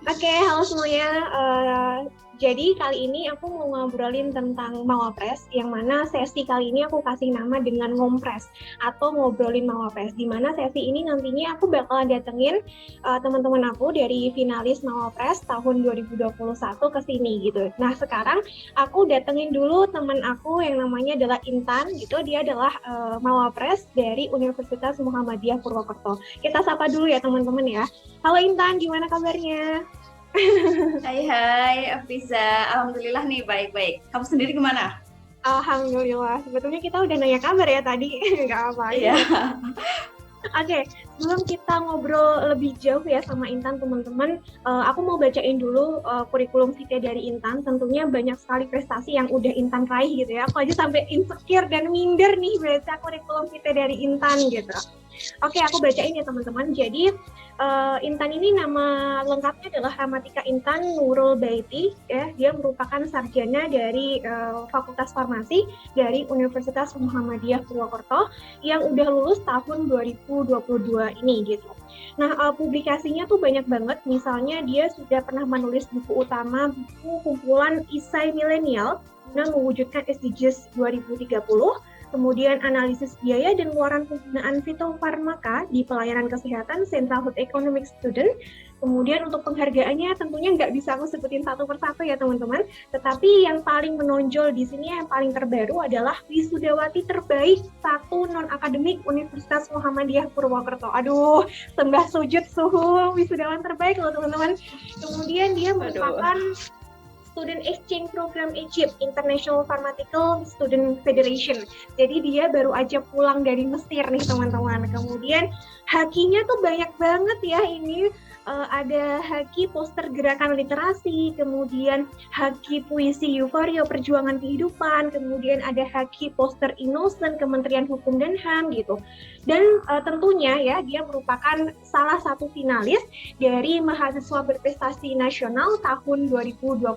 Oke, halo semuanya. Jadi kali ini aku mau ngobrolin tentang Mawapres, yang mana sesi kali ini aku kasih nama dengan Ngompres atau ngobrolin Mawapres. Di mana sesi ini nantinya aku bakalan datengin teman-teman aku dari finalis Mawapres tahun 2021 ke sini gitu. Nah sekarang aku datengin dulu teman aku yang namanya adalah Intan gitu. Dia adalah Mawapres dari Universitas Muhammadiyah Purwokerto. Kita sapa dulu ya teman-teman ya. Halo Intan, gimana kabarnya? Hai hai Afiza, Alhamdulillah nih baik-baik. Kamu sendiri gimana? Alhamdulillah. Sebetulnya kita udah nanya kabar ya tadi. Nggak apa Iya. aja. Oke, sebelum kita ngobrol lebih jauh ya sama Intan, teman-teman, aku mau bacain dulu kurikulum vitae dari Intan. Tentunya banyak sekali prestasi yang udah Intan raih gitu ya. Aku aja sampai insecure dan minder nih baca kurikulum vitae dari Intan gitu. Oke, aku bacain ya teman-teman. Jadi Intan ini nama lengkapnya adalah Ramatika Intan Nurul Baiti. Ya, dia merupakan sarjana dari Fakultas Farmasi dari Universitas Muhammadiyah Purwokerto yang udah lulus tahun 2022 ini gitu. Nah, publikasinya tuh banyak banget. Misalnya dia sudah pernah menulis buku utama, buku kumpulan Isai Milenial guna mewujudkan SDGs 2030, kemudian analisis biaya dan pengeluaran penggunaan fitofarmaka di pelayanan kesehatan Central Health Economic Student. Kemudian untuk penghargaannya tentunya nggak bisa aku sebutin satu persatu ya teman-teman, tetapi yang paling menonjol di sini yang paling terbaru adalah wisudawati terbaik satu non-akademik Universitas Muhammadiyah Purwokerto. Aduh, sembah sujud suhu wisudawan terbaik loh teman-teman. Kemudian dia Aduh. merupakan Student Exchange Program Egypt, International Pharmaceutical Student Federation. Jadi dia baru aja pulang dari Mesir nih teman-teman. Kemudian hakinya tuh banyak banget ya ini. Ada haki poster gerakan literasi, kemudian haki puisi euforia perjuangan kehidupan, kemudian ada haki poster innocent Kementerian Hukum dan HAM gitu. Dan tentunya ya dia merupakan salah satu finalis dari mahasiswa berprestasi nasional tahun 2021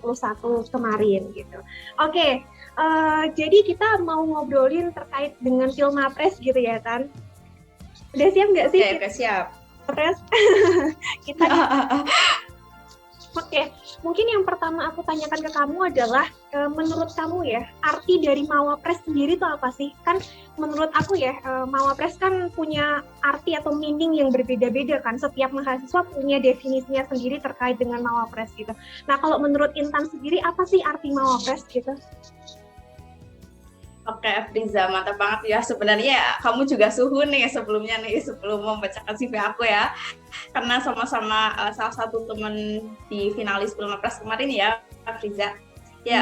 kemarin gitu. Oke, jadi kita mau ngobrolin terkait dengan Filmapres gitu ya Tan. Udah siap nggak sih Oke, kita oke siap. Filmapres? Kita Oke, mungkin yang pertama aku tanyakan ke kamu adalah, menurut kamu ya, arti dari Mawapres sendiri itu apa sih? Kan menurut aku ya, Mawapres kan punya arti atau meaning yang berbeda-beda kan. Setiap mahasiswa punya definisinya sendiri terkait dengan Mawapres gitu. Nah, kalau menurut Intan sendiri, apa sih arti Mawapres gitu? Oke, Afiza, mantap banget ya. Sebenarnya kamu juga suhu nih sebelumnya nih, sebelum membacakan CV aku ya. Karena sama-sama salah satu teman di finalis Filmapres kemarin ya, Afiza. Ya,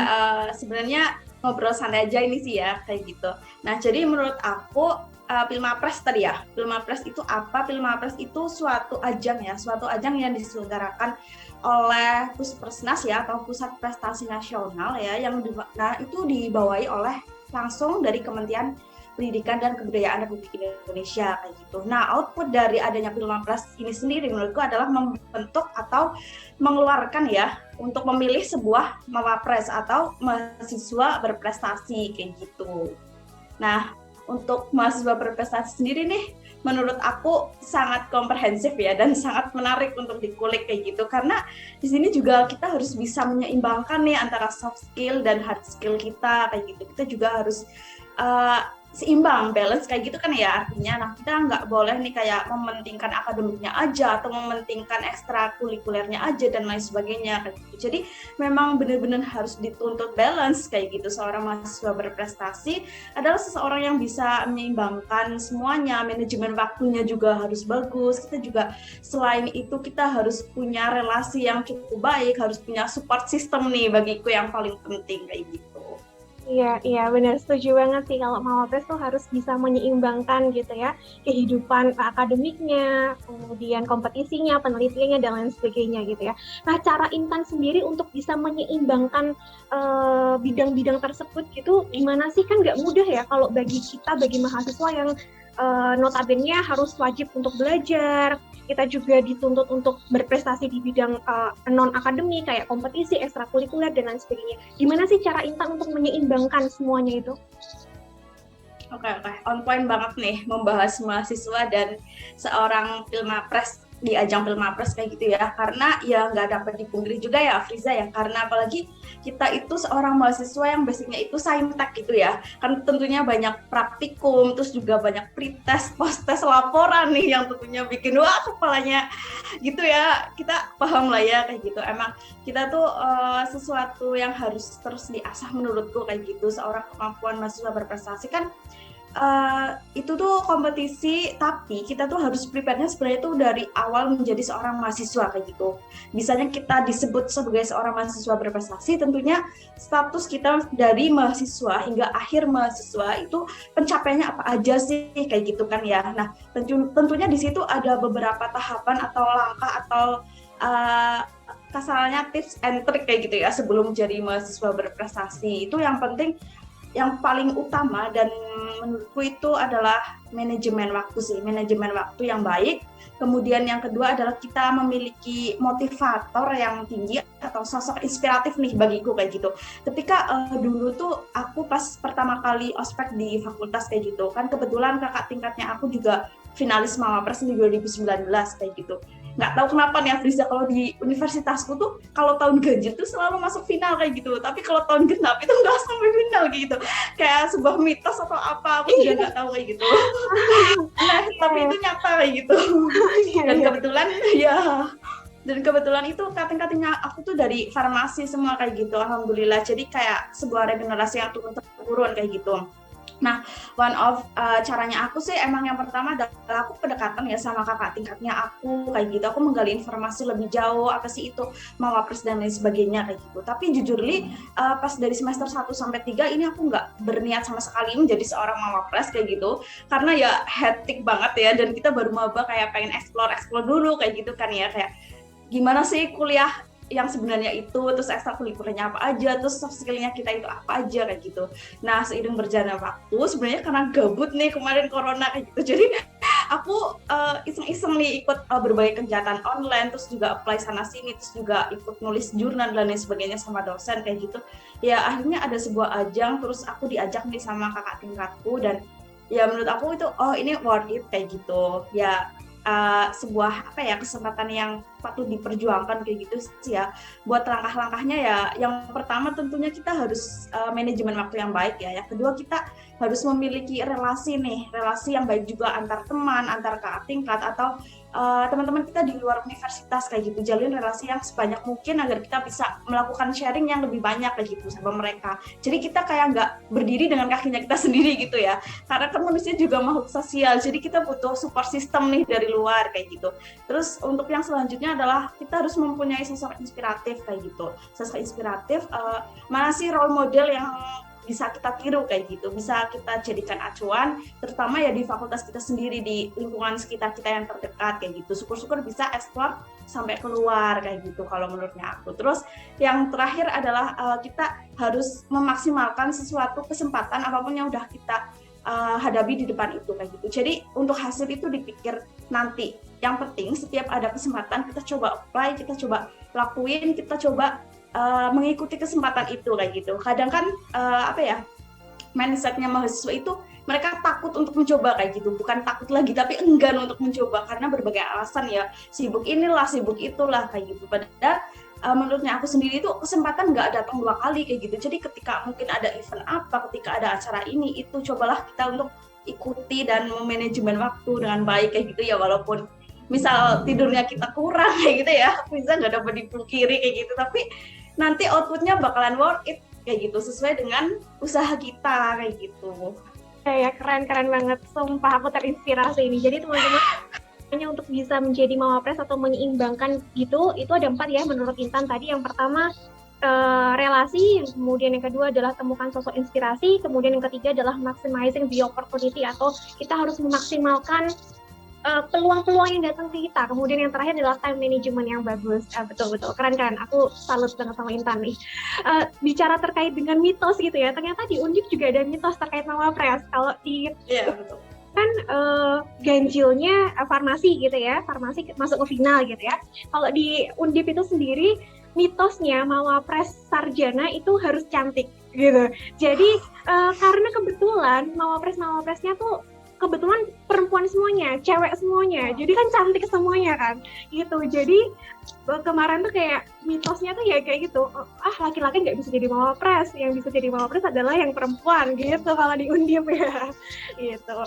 sebenarnya ngobrol santai aja ini sih ya, kayak gitu. Nah, jadi menurut aku Filmapres tadi ya, Filmapres itu apa? Filmapres itu suatu ajang ya, suatu ajang yang diselenggarakan oleh Puspersnas ya, atau Pusat Prestasi Nasional ya, yang nah itu dibawahi oleh langsung dari Kementerian Pendidikan dan Kebudayaan Republik Indonesia kayak gitu. Nah, output dari adanya Filmapres ini sendiri menurutku adalah membentuk atau mengeluarkan ya untuk memilih sebuah mawapres atau mahasiswa berprestasi kayak gitu. Nah, untuk mahasiswa berprestasi sendiri nih, menurut aku sangat komprehensif ya dan sangat menarik untuk dikulik kayak gitu karena di sini juga kita harus bisa menyeimbangkan nih antara soft skill dan hard skill kita kayak gitu. Kita juga harus uh, seimbang, balance kayak gitu kan ya artinya. Nah, kita nggak boleh nih kayak mementingkan akademiknya aja atau mementingkan ekstrakurikulernya aja dan lain sebagainya kayak gitu. Jadi memang benar-benar harus dituntut balance kayak gitu. Seorang mahasiswa berprestasi adalah seseorang yang bisa menyeimbangkan semuanya, manajemen waktunya juga harus bagus. Kita juga selain itu kita harus punya relasi yang cukup baik, harus punya support system nih bagiku yang paling penting kayak gitu. Iya, iya benar setuju banget sih kalau Mawapres tuh harus bisa menyeimbangkan gitu ya kehidupan akademiknya, kemudian kompetisinya, penelitiannya dan lain sebagainya gitu ya. Nah, cara Intan sendiri untuk bisa menyeimbangkan bidang-bidang tersebut gitu, gimana sih kan nggak mudah ya kalau bagi kita, bagi mahasiswa yang notabene harus wajib untuk belajar, kita juga dituntut untuk berprestasi di bidang non-akademik kayak kompetisi, ekstrakurikuler, dan lain sebagainya. Gimana sih cara Intan untuk menyeimbangkan semuanya itu? Oke, on point banget nih membahas mahasiswa dan seorang Filmapres di ajang Pilmapres kayak gitu ya, karena ya nggak dapat dipungkiri juga ya Afriza ya, karena apalagi kita itu seorang mahasiswa yang basicnya itu saintek gitu ya, kan tentunya banyak praktikum, terus juga banyak pretest, post-test, laporan nih yang tentunya bikin wah kepalanya gitu ya, kita paham lah ya kayak gitu. Emang kita tuh sesuatu yang harus terus diasah menurutku kayak gitu, seorang kemampuan mahasiswa berprestasi kan itu tuh kompetisi, tapi kita tuh harus prepare-nya sebenarnya tuh dari awal menjadi seorang mahasiswa kayak gitu. Misalnya kita disebut sebagai seorang mahasiswa berprestasi, tentunya status kita dari mahasiswa hingga akhir mahasiswa itu pencapaiannya apa aja sih kayak gitu kan ya. Nah, tentunya di situ ada beberapa tahapan atau langkah atau kasarnya tips and trick kayak gitu ya sebelum jadi mahasiswa berprestasi. Itu yang penting, yang paling utama dan menurutku itu adalah manajemen waktu sih, manajemen waktu yang baik. Kemudian yang kedua adalah kita memiliki motivator yang tinggi atau sosok inspiratif nih bagiku kayak gitu. Ketika dulu tuh aku pas pertama kali ospek di fakultas kayak gitu, kan kebetulan kakak tingkatnya aku juga finalis Mawapres di 2019 kayak gitu. Nggak tahu kenapa nih Afriza, kalau di universitasku tuh kalau tahun ganjil tuh selalu masuk final kayak gitu, tapi kalau tahun genap itu nggak sampai final gitu, kayak sebuah mitos atau apa, aku juga nggak tahu kayak gitu. Nah, tapi itu nyata kayak gitu. Dan kebetulan ya, dan kebetulan itu kating-katingnya aku tuh dari farmasi semua kayak gitu, alhamdulillah. Jadi kayak sebuah regenerasi yang turun-temurun kayak gitu. Nah, one of caranya aku sih emang yang pertama adalah aku pendekatan ya sama kakak tingkatnya aku kayak gitu. Aku menggali informasi lebih jauh, apa sih itu Mawapres dan lain sebagainya kayak gitu. Tapi jujur li, pas dari semester 1 sampai 3 ini aku nggak berniat sama sekali menjadi seorang Mawapres kayak gitu. Karena ya hectic banget ya, dan kita baru maba kayak pengen explore dulu kayak gitu kan ya, kayak gimana sih kuliah yang sebenarnya itu, terus ekstrakurikulernya apa aja, terus soft skill-nya kita itu apa aja kayak gitu. Nah, seiring berjalannya waktu, sebenarnya karena gabut nih kemarin corona kayak gitu, jadi aku iseng-iseng nih ikut berbagai kegiatan online, terus juga apply sana sini, terus juga ikut nulis jurnal dan lain sebagainya sama dosen kayak gitu. Ya akhirnya ada sebuah ajang, terus aku diajak nih sama kakak tingkatku, dan ya menurut aku itu oh ini worth it kayak gitu ya. Sebuah apa ya, kesempatan yang patut diperjuangkan kayak gitu sih ya. Buat langkah-langkahnya ya, yang pertama tentunya kita harus manajemen waktu yang baik ya. Yang kedua kita harus memiliki relasi yang baik juga antar teman, antar kakak tingkat atau teman-teman kita di luar universitas kayak gitu. Jalin relasi yang sebanyak mungkin agar kita bisa melakukan sharing yang lebih banyak kayak gitu sama mereka. Jadi kita kayak nggak berdiri dengan kakinya kita sendiri gitu ya. Karena kan manusia juga makhluk sosial, jadi kita butuh support system nih dari luar kayak gitu. Terus untuk yang selanjutnya adalah kita harus mempunyai sosok inspiratif kayak gitu. Sosok inspiratif, mana sih role model yang bisa kita tiru kayak gitu, bisa kita jadikan acuan, terutama ya di fakultas kita sendiri, di lingkungan sekitar kita yang terdekat kayak gitu. Syukur-syukur bisa explore sampai keluar kayak gitu kalau menurutnya aku. Terus yang terakhir adalah kita harus memaksimalkan sesuatu kesempatan apapun yang udah kita hadapi di depan itu kayak gitu. Jadi untuk hasil itu dipikir nanti. Yang penting setiap ada kesempatan kita coba apply, kita coba lakuin, kita coba mengikuti kesempatan itu kayak gitu. Kadang kan apa ya, mindsetnya mahasiswa itu mereka takut untuk mencoba kayak gitu, bukan takut lagi tapi enggan untuk mencoba karena berbagai alasan ya, sibuk inilah sibuk itulah kayak gitu. Padahal menurutnya aku sendiri itu kesempatan nggak datang 2 kali kayak gitu. Jadi ketika mungkin ada event apa, ketika ada acara ini itu, cobalah kita untuk ikuti dan memanajemen waktu dengan baik kayak gitu ya. Walaupun misal tidurnya kita kurang kayak gitu ya, bisa nggak dapat dipungkiri kayak gitu, tapi nanti outputnya bakalan worth it kayak gitu, sesuai dengan usaha kita kayak gitu. Ya keren banget, sumpah aku terinspirasi ini. Jadi teman-teman hanya untuk bisa menjadi Mawapres atau menyeimbangkan gitu, itu ada 4 ya menurut Intan tadi. Yang pertama relasi, kemudian yang kedua adalah temukan sosok inspirasi, kemudian yang ketiga adalah maximizing the opportunity atau kita harus memaksimalkan peluang-peluang yang datang ke kita. Kemudian yang terakhir adalah time management yang bagus. Betul-betul keren. Aku salut banget sama Intan nih. Bicara terkait dengan mitos gitu ya, ternyata di Undip juga ada mitos terkait Mawapres. Kalau di betul. Kan ganjilnya farmasi gitu ya, farmasi masuk ke final gitu ya. Kalau di Undip itu sendiri mitosnya Mawapres sarjana itu harus cantik gitu. Jadi karena kebetulan Mawapresnya tuh kebetulan perempuan semuanya, cewek semuanya, jadi kan cantik semuanya kan, gitu. Jadi kemarin tuh kayak mitosnya tuh ya kayak gitu, laki-laki nggak bisa jadi mawapres, yang bisa jadi mawapres adalah yang perempuan, gitu kalau di Undip ya, gitu.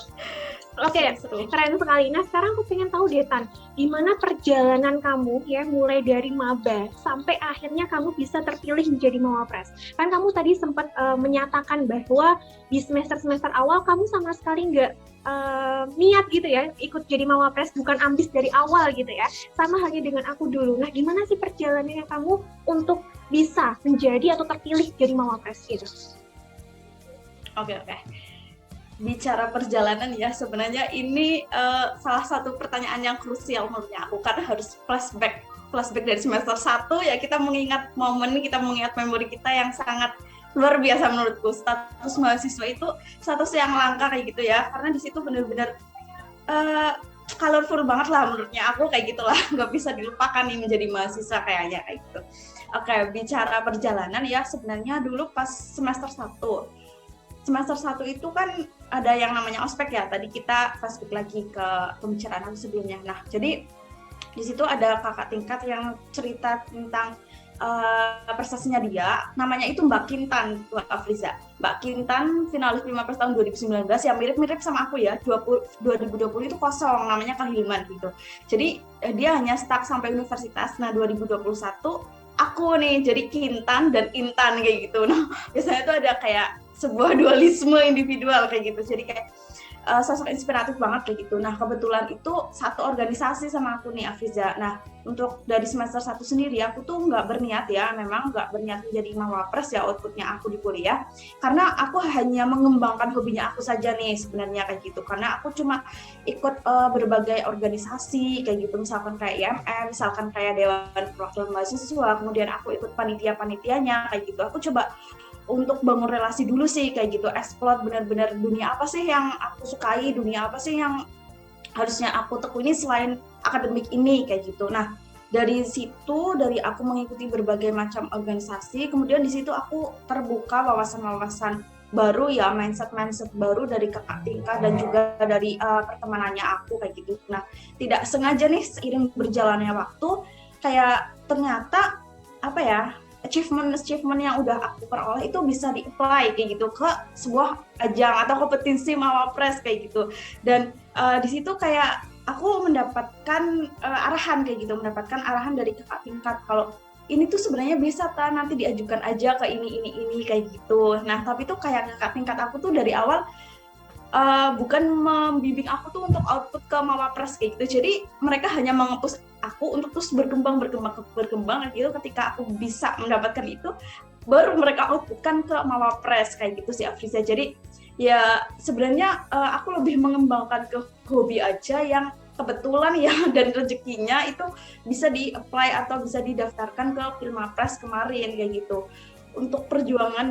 Oke, keren sekali. Nah, sekarang aku pengen tahu deh, Tan, gimana perjalanan kamu ya mulai dari maba sampai akhirnya kamu bisa terpilih menjadi mawapres. Kan kamu tadi sempat menyatakan bahwa di semester-semester awal kamu sama sekali nggak niat gitu ya ikut jadi mawapres, bukan ambis dari awal gitu ya. Sama halnya dengan aku dulu. Nah, gimana sih perjalanannya kamu untuk bisa menjadi atau terpilih jadi mawapres gitu? Oke. Bicara perjalanan ya, sebenarnya ini salah satu pertanyaan yang krusial menurutnya aku, karena harus flashback dari semester 1 ya, kita mengingat momen, kita mengingat memori kita yang sangat luar biasa menurutku. Status mahasiswa itu status yang langka kayak gitu ya, karena di situ benar-benar colorful banget lah menurutnya aku, kayak gitulah, nggak bisa dilupakan nih menjadi mahasiswa kayaknya kayak gitu. Oke, bicara perjalanan ya, sebenarnya dulu pas semester 1 itu kan ada yang namanya ospek ya, tadi kita flashback lagi ke pembicaraan aku sebelumnya. Nah, jadi di situ ada kakak tingkat yang cerita tentang prestasinya dia, namanya itu Mbak Kintan, Mbak Afriza. Mbak Kintan finalis 15 tahun 2019 yang mirip-mirip sama aku ya, 2020 itu kosong, namanya Kahilman gitu. Jadi dia hanya stuck sampai universitas. Nah, 2021 aku nih jadi Kintan dan Intan kayak gitu. Nah, biasanya tuh ada kayak sebuah dualisme individual kayak gitu. Jadi kayak sosok inspiratif banget kayak gitu. Nah, kebetulan itu satu organisasi sama aku nih, Afriza. Nah, untuk dari semester 1 sendiri aku tuh nggak berniat ya, memang nggak berniat menjadi mawapres ya outputnya aku di kuliah, karena aku hanya mengembangkan hobinya aku saja nih sebenarnya kayak gitu. Karena aku cuma ikut berbagai organisasi kayak gitu, misalkan kayak IMM, misalkan kayak Dewan Perwakilan Mahasiswa, kemudian aku ikut panitia-panitianya kayak gitu. Aku coba untuk bangun relasi dulu sih kayak gitu, explore benar-benar dunia apa sih yang aku sukai, dunia apa sih yang harusnya aku tekuni selain akademik ini kayak gitu. Nah, dari situ, dari aku mengikuti berbagai macam organisasi, kemudian di situ aku terbuka wawasan-wawasan baru ya, mindset baru dari kakak tingkat dan juga dari pertemanannya aku kayak gitu. Nah, tidak sengaja nih seiring berjalannya waktu, kayak ternyata apa ya, achievement yang udah aku peroleh itu bisa di-apply kayak gitu ke sebuah ajang atau kompetisi mawapres kayak gitu. Dan di situ kayak aku mendapatkan arahan kayak gitu, mendapatkan arahan dari kakak tingkat kalau ini tuh sebenarnya bisa nanti diajukan aja ke ini kayak gitu. Nah, tapi tuh kayak kakak tingkat aku tuh dari awal bukan membimbing aku tuh untuk output ke mawapres kayak gitu. Jadi mereka hanya mengepus aku untuk terus berkembang gitu. Ketika aku bisa mendapatkan itu, baru mereka outputkan ke mawapres kayak gitu sih, Afriza. Jadi ya sebenarnya aku lebih mengembangkan ke hobi aja yang kebetulan ya dan rezekinya itu bisa di-apply atau bisa didaftarkan ke Filmapres kemarin kayak gitu. Untuk perjuangan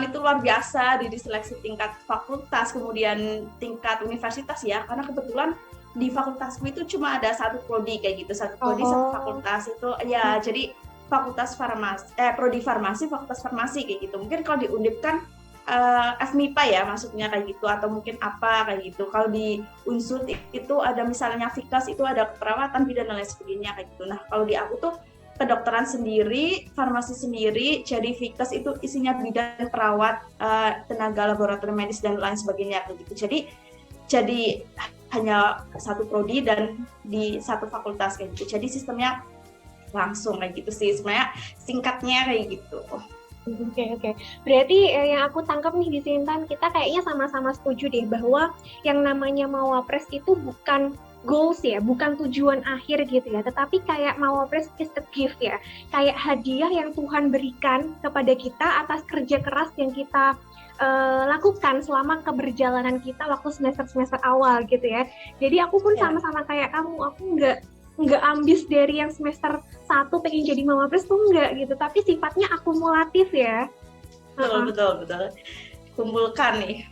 itu luar biasa di seleksi tingkat fakultas, kemudian tingkat universitas ya, karena kebetulan di fakultasku itu cuma ada satu prodi kayak gitu, satu prodi satu fakultas itu ya, jadi fakultas prodi farmasi, fakultas farmasi kayak gitu. Mungkin kalau di Undip kan FMIPA ya maksudnya kayak gitu, atau mungkin apa kayak gitu. Kalau di Unsur itu ada misalnya Fikas, itu ada keperawatan, bidan dan lain sebagainya kayak gitu. Nah, kalau di aku tuh kedokteran sendiri, farmasi sendiri, jadi Fikas itu isinya bidan, perawat, tenaga laboratorium medis dan lain sebagainya kayak gitu. Jadi hanya satu prodi dan di satu fakultas kayak gitu. Jadi sistemnya langsung kayak gitu sih. Sebenarnya singkatnya kayak gitu. Oke. Berarti yang aku tangkap nih di sini, Tan, kita kayaknya sama-sama setuju deh bahwa yang namanya mawapres itu bukan goals ya, bukan tujuan akhir gitu ya, tetapi kayak mawapres is a gift ya, kayak hadiah yang Tuhan berikan kepada kita atas kerja keras yang kita lakukan selama keberjalanan kita waktu semester awal gitu ya. Jadi aku pun sama-sama kayak kamu, aku nggak ambis dari yang semester 1 pengen jadi mawapres tuh enggak gitu, tapi sifatnya akumulatif ya. Betul. Kumpulkan nih.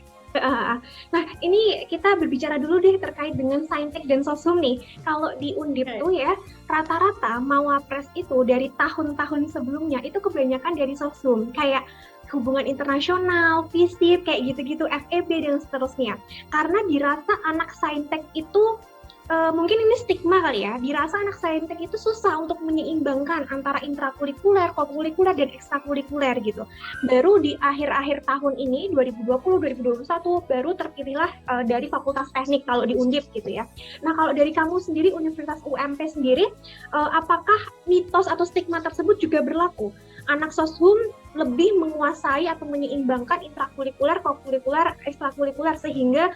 Nah, ini kita berbicara dulu deh terkait dengan saintek dan sosum nih. Kalau di Undip tuh ya, rata-rata mawapres itu dari tahun-tahun sebelumnya itu kebanyakan dari sosum. Kayak hubungan internasional, FISIP, kayak gitu-gitu, FEB dan seterusnya. Karena dirasa anak saintek itu mungkin ini stigma kali ya, dirasa anak saintek itu susah untuk menyeimbangkan antara intrakurikuler, kokurikuler, dan ekstrakurikuler gitu. Baru di akhir-akhir tahun ini, 2020-2021, baru terpilihlah dari Fakultas Teknik kalau di Undip gitu ya. Nah kalau dari kamu sendiri, Universitas UMP sendiri, apakah mitos atau stigma tersebut juga berlaku? Anak soshum lebih menguasai atau menyeimbangkan intrakurikuler, kokurikuler, ekstrakurikuler, sehingga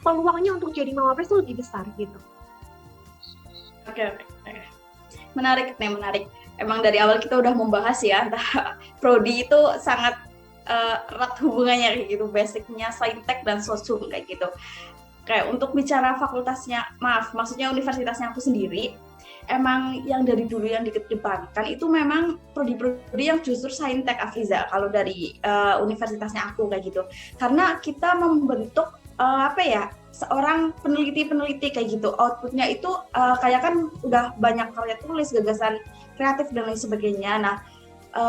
peluangnya untuk jadi mawapres itu lebih besar gitu. Oke. Menarik. Emang dari awal kita udah membahas ya, antara prodi itu sangat erat hubungannya kayak gitu, basicnya saintek dan soshum kayak gitu. Kayak untuk bicara fakultasnya, maksudnya universitasnya aku sendiri, emang yang dari dulu yang dikedepankan itu memang prodi-prodi yang justru saintek, Afiza, kalau dari universitasnya aku kayak gitu. Karena kita membentuk seorang peneliti kayak gitu. Outputnya itu kayak kan udah banyak karya tulis, gagasan kreatif dan lain sebagainya. Nah,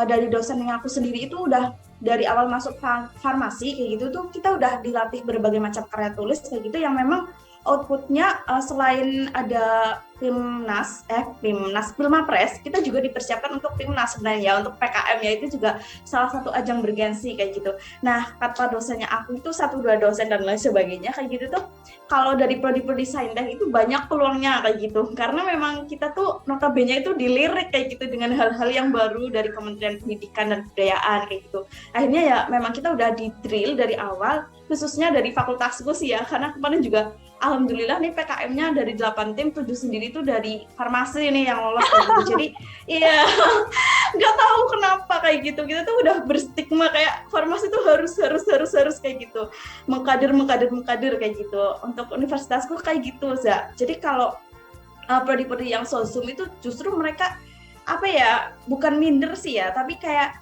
dari dosen yang aku sendiri itu udah dari awal masuk farmasi kayak gitu tuh kita udah dilatih berbagai macam karya tulis kayak gitu yang memang outputnya selain ada Pilmapres, kita juga dipersiapkan untuk Timnas sebenarnya, untuk PKM ya, itu juga salah satu ajang bergensi kayak gitu. Nah, kata dosennya aku itu 1-2 dosen dan lain sebagainya kayak gitu tuh, kalau dari prodi-prodi saintek itu banyak peluangnya kayak gitu, karena memang kita tuh notabene itu dilirik kayak gitu dengan hal-hal yang baru dari Kementerian Pendidikan dan Kebudayaan kayak gitu. Akhirnya ya memang kita udah di-drill dari awal, khususnya dari fakultasku sih ya, karena kemarin juga alhamdulillah nih PKM-nya dari 8 tim, 7 sendiri itu dari farmasi nih yang lolos kayak gitu. Jadi iya, nggak tahu kenapa kayak gitu. Kita tuh udah berstigma kayak farmasi tuh harus kayak gitu. Mengkader kayak gitu. Untuk universitasku kayak gitu, Za. Jadi kalau prodi-prodi yang soshum itu justru mereka bukan minder sih ya, tapi kayak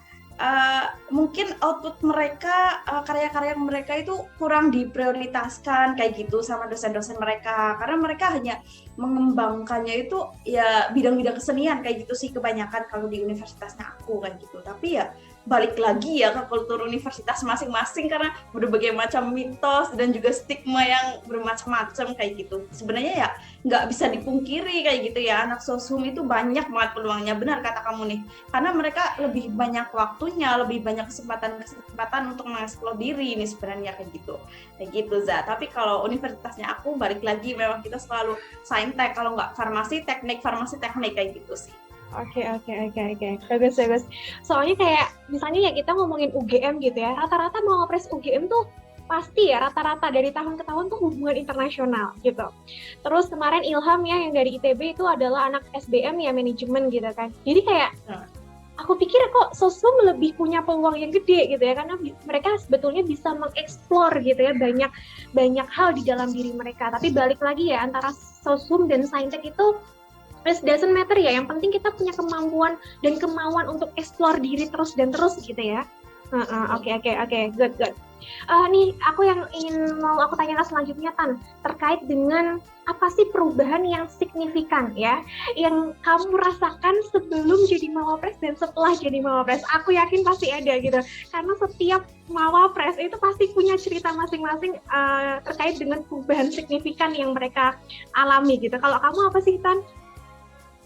mungkin output mereka, karya-karya mereka itu kurang diprioritaskan kayak gitu sama dosen-dosen mereka, karena mereka hanya mengembangkannya itu ya bidang-bidang kesenian kayak gitu sih kebanyakan kalau di universitasnya aku kayak gitu. Tapi ya balik lagi ya ke kultur universitas masing-masing, karena berbagai macam mitos dan juga stigma yang bermacam-macam kayak gitu. Sebenarnya ya nggak bisa dipungkiri kayak gitu ya, anak soshum itu banyak banget peluangnya, benar kata kamu nih, karena mereka lebih banyak waktunya, lebih banyak kesempatan untuk mengeksplor diri ini sebenarnya kayak gitu Za. Tapi kalau universitasnya aku balik lagi memang kita selalu saintek, kalau nggak farmasi teknik kayak gitu sih. Oke. Bagus. Soalnya kayak misalnya ya kita ngomongin UGM gitu ya, rata-rata mawapres UGM tuh pasti ya rata-rata dari tahun ke tahun tuh hubungan internasional gitu. Terus kemarin Ilham ya yang dari ITB itu adalah anak SBM ya, manajemen gitu kan. Jadi kayak aku pikir kok soshum lebih punya peluang yang gede gitu ya, karena mereka sebetulnya bisa mengeksplor gitu ya banyak hal di dalam diri mereka. Tapi balik lagi ya, antara soshum dan saintek itu it doesn't matter ya, yang penting kita punya kemampuan dan kemauan untuk explore diri terus gitu ya. Oke, good. Nih aku yang mau aku tanyakan selanjutnya, Tan, terkait dengan apa sih perubahan yang signifikan ya yang kamu rasakan sebelum jadi mawapres dan setelah jadi mawapres? Aku yakin pasti ada gitu, karena setiap mawapres itu pasti punya cerita masing-masing terkait dengan perubahan signifikan yang mereka alami gitu. Kalau kamu apa sih, Tan?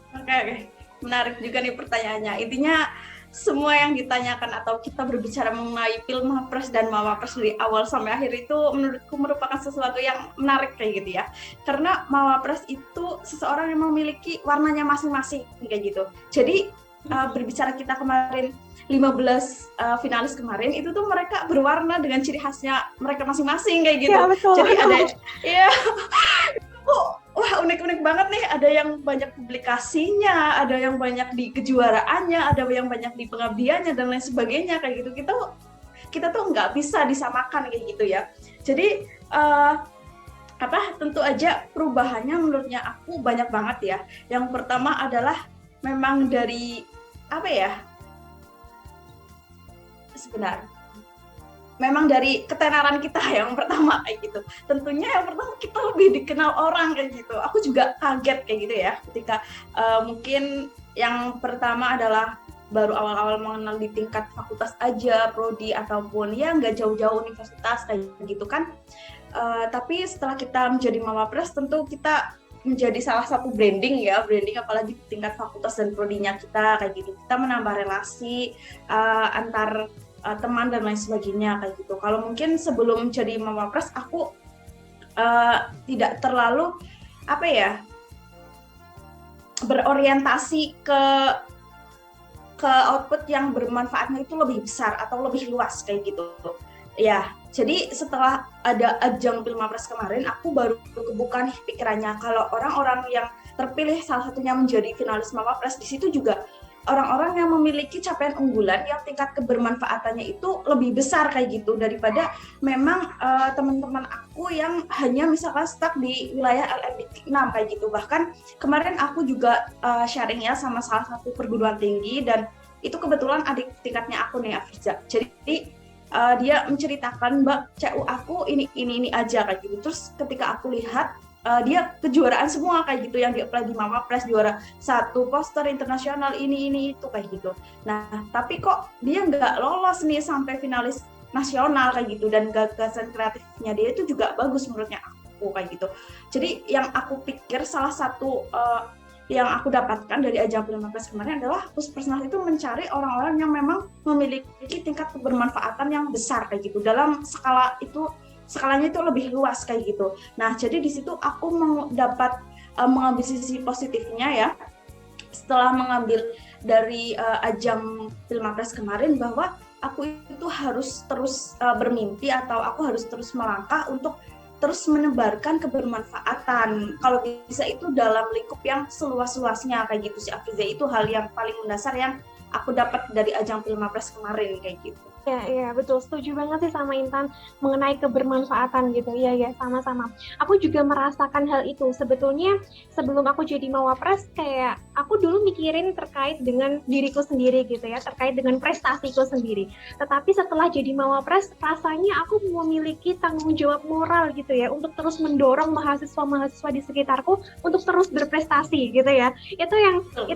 Oke. Menarik juga nih pertanyaannya. Intinya semua yang ditanyakan atau kita berbicara mengenai Pilmapres dan Mawapres dari awal sampai akhir itu menurutku merupakan sesuatu yang menarik kayak gitu ya. Karena Mawapres itu seseorang yang memiliki warnanya masing-masing kayak gitu. Jadi berbicara kita kemarin 15 finalis kemarin itu tuh mereka berwarna dengan ciri khasnya mereka masing-masing kayak gitu. Ya, betul. Jadi ada wah unik-unik banget nih, ada yang banyak publikasinya, ada yang banyak di kejuaraannya, ada yang banyak di pengabdiannya dan lain sebagainya kayak gitu. Kita tuh nggak bisa disamakan kayak gitu ya. Jadi tentu aja perubahannya menurutnya aku banyak banget ya. Yang pertama adalah memang dari memang dari ketenaran kita yang pertama kayak gitu. Tentunya yang pertama kita lebih dikenal orang kayak gitu. Aku juga kaget kayak gitu ya ketika mungkin yang pertama adalah baru awal-awal mengenal di tingkat fakultas aja, prodi ataupun ya nggak jauh-jauh universitas kayak gitu kan. Tapi setelah kita menjadi Mawapres tentu kita menjadi salah satu branding apalagi di tingkat fakultas dan prodinya kita kayak gitu. Kita menambah relasi antar teman dan lain sebagainya kayak gitu. Kalau mungkin sebelum jadi Mawapres aku tidak terlalu berorientasi ke output yang bermanfaatnya itu lebih besar atau lebih luas kayak gitu. Ya, jadi setelah ada ajang Pilmapres kemarin, aku baru kebuka nih pikirannya kalau orang-orang yang terpilih salah satunya menjadi finalis Mawapres, di situ juga orang-orang yang memiliki capaian unggulan yang tingkat kebermanfaatannya itu lebih besar kayak gitu daripada memang teman-teman aku yang hanya misalkan stuck di wilayah LMDT 6 kayak gitu. Bahkan kemarin aku juga sharing ya sama salah satu perguruan tinggi dan itu kebetulan adik tingkatnya aku nih, Afriza. Jadi dia menceritakan, Mbak, CU aku ini aja kayak gitu. Terus ketika aku lihat dia kejuaraan semua kayak gitu yang dia apply di Mawapres, juara 1 poster internasional ini itu kayak gitu. Nah, tapi kok dia nggak lolos nih sampai finalis nasional kayak gitu, dan gagasan kreatifnya dia itu juga bagus menurutnya aku kayak gitu. Jadi yang aku pikir salah satu yang aku dapatkan dari ajang Pilmapres kemarin adalah Puspersnas itu mencari orang-orang yang memang memiliki tingkat kebermanfaatan yang besar kayak gitu dalam skalanya itu lebih luas kayak gitu. Nah, jadi di situ aku dapat mengambil sisi positifnya ya. Setelah mengambil dari ajang Pilmapres kemarin bahwa aku itu harus terus bermimpi atau aku harus terus melangkah untuk terus menebarkan kebermanfaatan. Kalau bisa itu dalam lingkup yang seluas-luasnya kayak gitu sih, Afriza. Itu hal yang paling mendasar yang aku dapat dari ajang Pilmapres kemarin kayak gitu. Iya, betul. Setuju banget sih sama Intan mengenai kebermanfaatan gitu. Iya, sama-sama. Aku juga merasakan hal itu. Sebetulnya sebelum aku jadi Mawapres, kayak aku dulu mikirin terkait dengan diriku sendiri gitu ya, terkait dengan prestasiku sendiri. Tetapi setelah jadi Mawapres, rasanya aku memiliki tanggung jawab moral gitu ya, untuk terus mendorong mahasiswa-mahasiswa di sekitarku untuk terus berprestasi gitu ya. Itu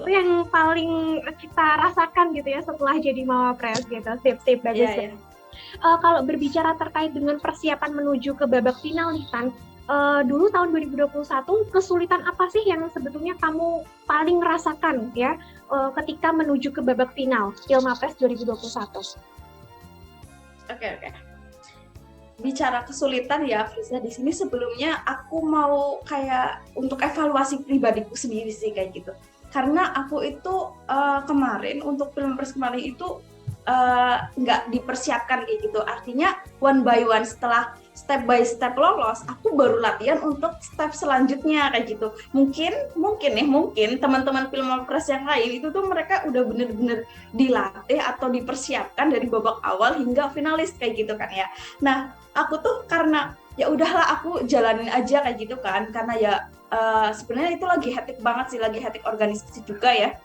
yang paling kita rasakan gitu ya setelah jadi Mawapres gitu. Sip, bagus. Yeah. Kalau berbicara terkait dengan persiapan menuju ke babak final nih Tan, dulu tahun 2021 kesulitan apa sih yang sebetulnya kamu paling rasakan ya ketika menuju ke babak final Pilmapres 2021? Oke. Bicara kesulitan ya, Friza, di sini sebelumnya aku mau kayak untuk evaluasi pribadiku sendiri sih kayak gitu. Karena aku itu kemarin untuk Pilmapres kemarin itu nggak dipersiapkan kayak gitu. Artinya one by one, setelah step by step lolos, aku baru latihan untuk step selanjutnya kayak gitu. Mungkin teman-teman Pilmapres yang lain itu tuh mereka udah bener-bener dilatih atau dipersiapkan dari babak awal hingga finalis kayak gitu kan ya. Nah, aku tuh karena ya udahlah aku jalanin aja kayak gitu kan, karena ya sebenarnya itu lagi hektik banget sih, lagi hektik organisasi juga ya.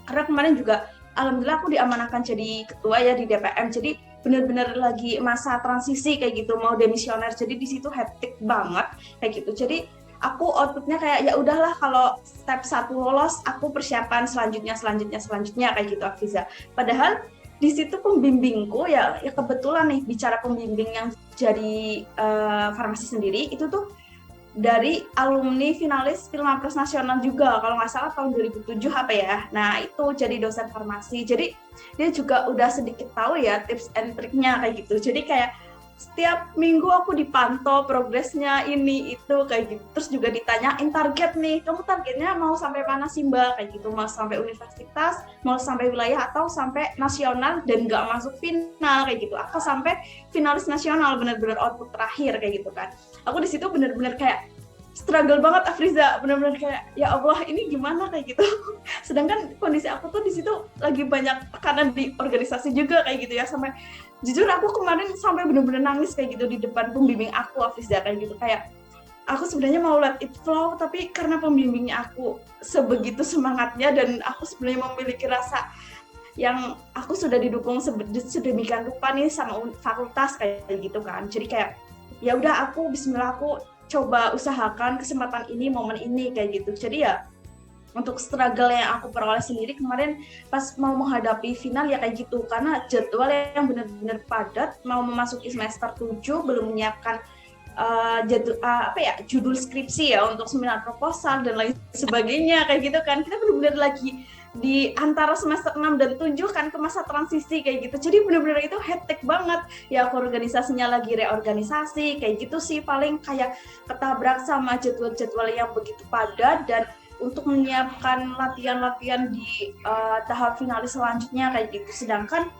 Karena kemarin juga alhamdulillah aku diamanahkan jadi ketua ya di DPM, jadi benar-benar lagi masa transisi kayak gitu, mau demisioner, jadi di situ hektik banget kayak gitu. Jadi aku outputnya kayak ya udahlah, kalau step 1 lolos, aku persiapan selanjutnya kayak gitu, Afriza. Padahal di situ pembimbingku ya kebetulan nih, bicara pembimbing yang jadi farmasi sendiri itu tuh dari alumni finalis Pilmapres Nasional juga, kalau nggak salah tahun 2007 apa ya. Nah, itu jadi dosen farmasi. Jadi dia juga udah sedikit tahu ya tips and triknya kayak gitu. Jadi kayak setiap minggu aku dipantau progresnya ini itu kayak gitu. Terus juga ditanyain target nih, kamu targetnya mau sampai mana sih Mbak kayak gitu, mau sampai universitas, mau sampai wilayah, atau sampai nasional dan nggak masuk final kayak gitu, atau sampai finalis nasional benar-benar output terakhir kayak gitu kan. Aku di situ benar-benar kayak struggle banget, Afriza, benar-benar kayak ya Allah ini gimana kayak gitu. Sedangkan kondisi aku tuh di situ lagi banyak tekanan di organisasi juga kayak gitu ya, sampai jujur aku kemarin sampai benar-benar nangis kayak gitu di depan pembimbing aku, Afriza, kayak gitu. Kayak aku sebenarnya mau let it flow, tapi karena pembimbingnya aku sebegitu semangatnya dan aku sebenarnya memiliki rasa yang aku sudah didukung sedemikian rupa nih sama fakultas kayak gitu kan. Jadi kayak ya udah, aku bismillah, aku coba usahakan kesempatan ini, momen ini kayak gitu. Jadi ya untuk struggle yang aku peroleh sendiri kemarin pas mau menghadapi final ya kayak gitu, karena jadwal yang benar-benar padat, mau memasuki semester 7 belum menyiapkan judul skripsi ya untuk seminar proposal dan lain sebagainya kayak gitu kan. Kita benar-benar lagi di antara semester 6 dan 7 kan ke masa transisi kayak gitu. Jadi benar-benar itu hectic banget. Ya organisasinya lagi reorganisasi kayak gitu sih, paling kayak ketabrak sama jadwal-jadwal yang begitu padat, dan untuk menyiapkan latihan-latihan di tahap finalis selanjutnya kayak gitu. Sedangkan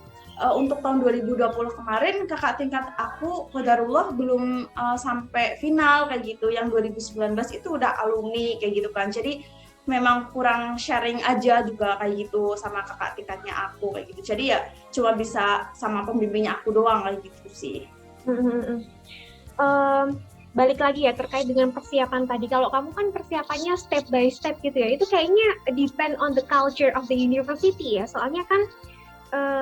untuk tahun 2020 kemarin kakak tingkat aku qadarullah belum sampai final kayak gitu. Yang 2019 itu udah alumni kayak gitu kan. Jadi memang kurang sharing aja juga kayak gitu sama kakak tingkatnya aku kayak gitu. Jadi ya cuma bisa sama pembimbingnya aku doang kayak gitu sih. Balik lagi ya terkait dengan persiapan tadi. Kalau kamu kan persiapannya step by step gitu ya. Itu kayaknya depend on the culture of the university ya. Soalnya kan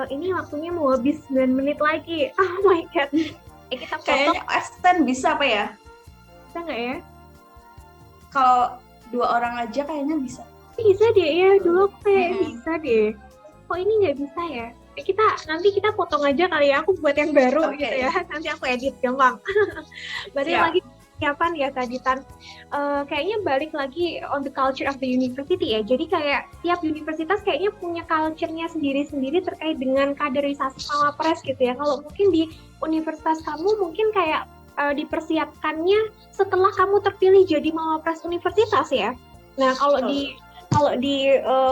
ini waktunya mau habis 9 menit lagi. Oh my god. Kita kayaknya extend bisa apa ya? Bisa nggak ya? Kalau 2 orang aja kayaknya bisa. Bisa deh ya. Dulu aku kayak bisa deh. Kok ini nggak bisa ya? Nanti kita potong aja kali ya, aku buat yang baru gitu ya, nanti aku edit gampang. Berarti lagi persiapan ya tadi Tan, kayaknya balik lagi on the culture of the university ya, jadi kayak tiap universitas kayaknya punya culture-nya sendiri-sendiri terkait dengan kaderisasi mawapres gitu ya. Kalau mungkin di universitas kamu mungkin kayak dipersiapkannya setelah kamu terpilih jadi mawapres universitas ya. Nah kalau di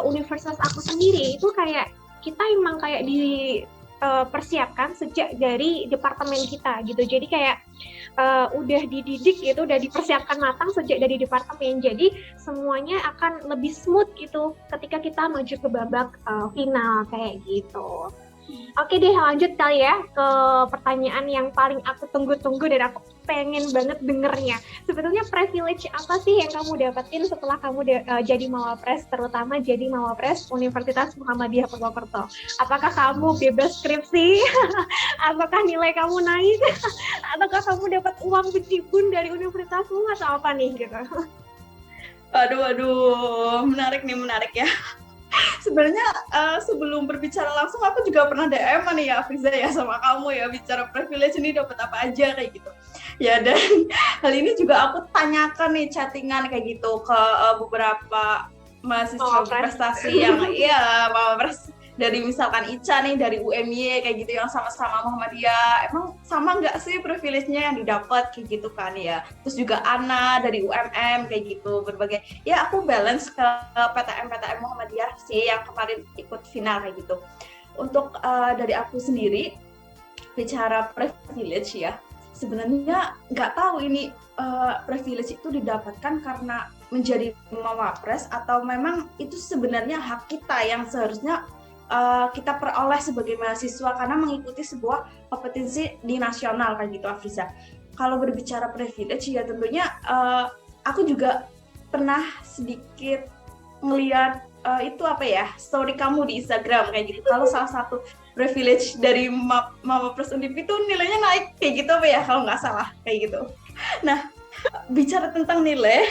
universitas aku sendiri itu kayak kita emang kayak dipersiapkan sejak dari departemen kita gitu. Jadi kayak udah dididik gitu, udah dipersiapkan matang sejak dari departemen. Jadi semuanya akan lebih smooth gitu ketika kita maju ke babak final kayak gitu. Oke deh, lanjut kali ya ke pertanyaan yang paling aku tunggu-tunggu dan aku pengen banget dengernya. Sebetulnya privilege apa sih yang kamu dapetin setelah kamu jadi mawapres, terutama jadi mawapres Universitas Muhammadiyah Purwokerto? Apakah kamu bebas skripsi? Apakah nilai kamu naik? Ataukah kamu dapat uang bejibun dari universitasmu atau apa nih gitu? Aduh, menarik ya. Sebenarnya sebelum berbicara langsung aku juga pernah DM nih ya Afrizah ya sama kamu ya, bicara privilege ini dapat apa aja kayak gitu ya. Dan hal ini juga aku tanyakan nih chattingan kayak gitu ke beberapa mahasiswa prestasi yang mau dari misalkan Ica nih dari UMY kayak gitu yang sama-sama Muhammadiyah, emang sama nggak sih privilege-nya yang didapat kayak gitu kan ya. Terus juga Ana dari UMM kayak gitu, berbagai ya aku balance ke PTM Muhammadiyah sih yang kemarin ikut final kayak gitu. Untuk dari aku sendiri bicara privilege ya, sebenarnya nggak tahu ini privilege itu didapatkan karena menjadi mawapres atau memang itu sebenarnya hak kita yang seharusnya kita peroleh sebagai mahasiswa karena mengikuti sebuah kompetensi di nasional kayak gitu Afrizah. Kalau berbicara privilege ya tentunya aku juga pernah sedikit ngelihat itu apa ya, story kamu di Instagram kayak gitu. Kalau salah satu privilege dari Mawapres Undip itu nilainya naik kayak gitu apa ya kalau nggak salah kayak gitu. Nah bicara tentang nilai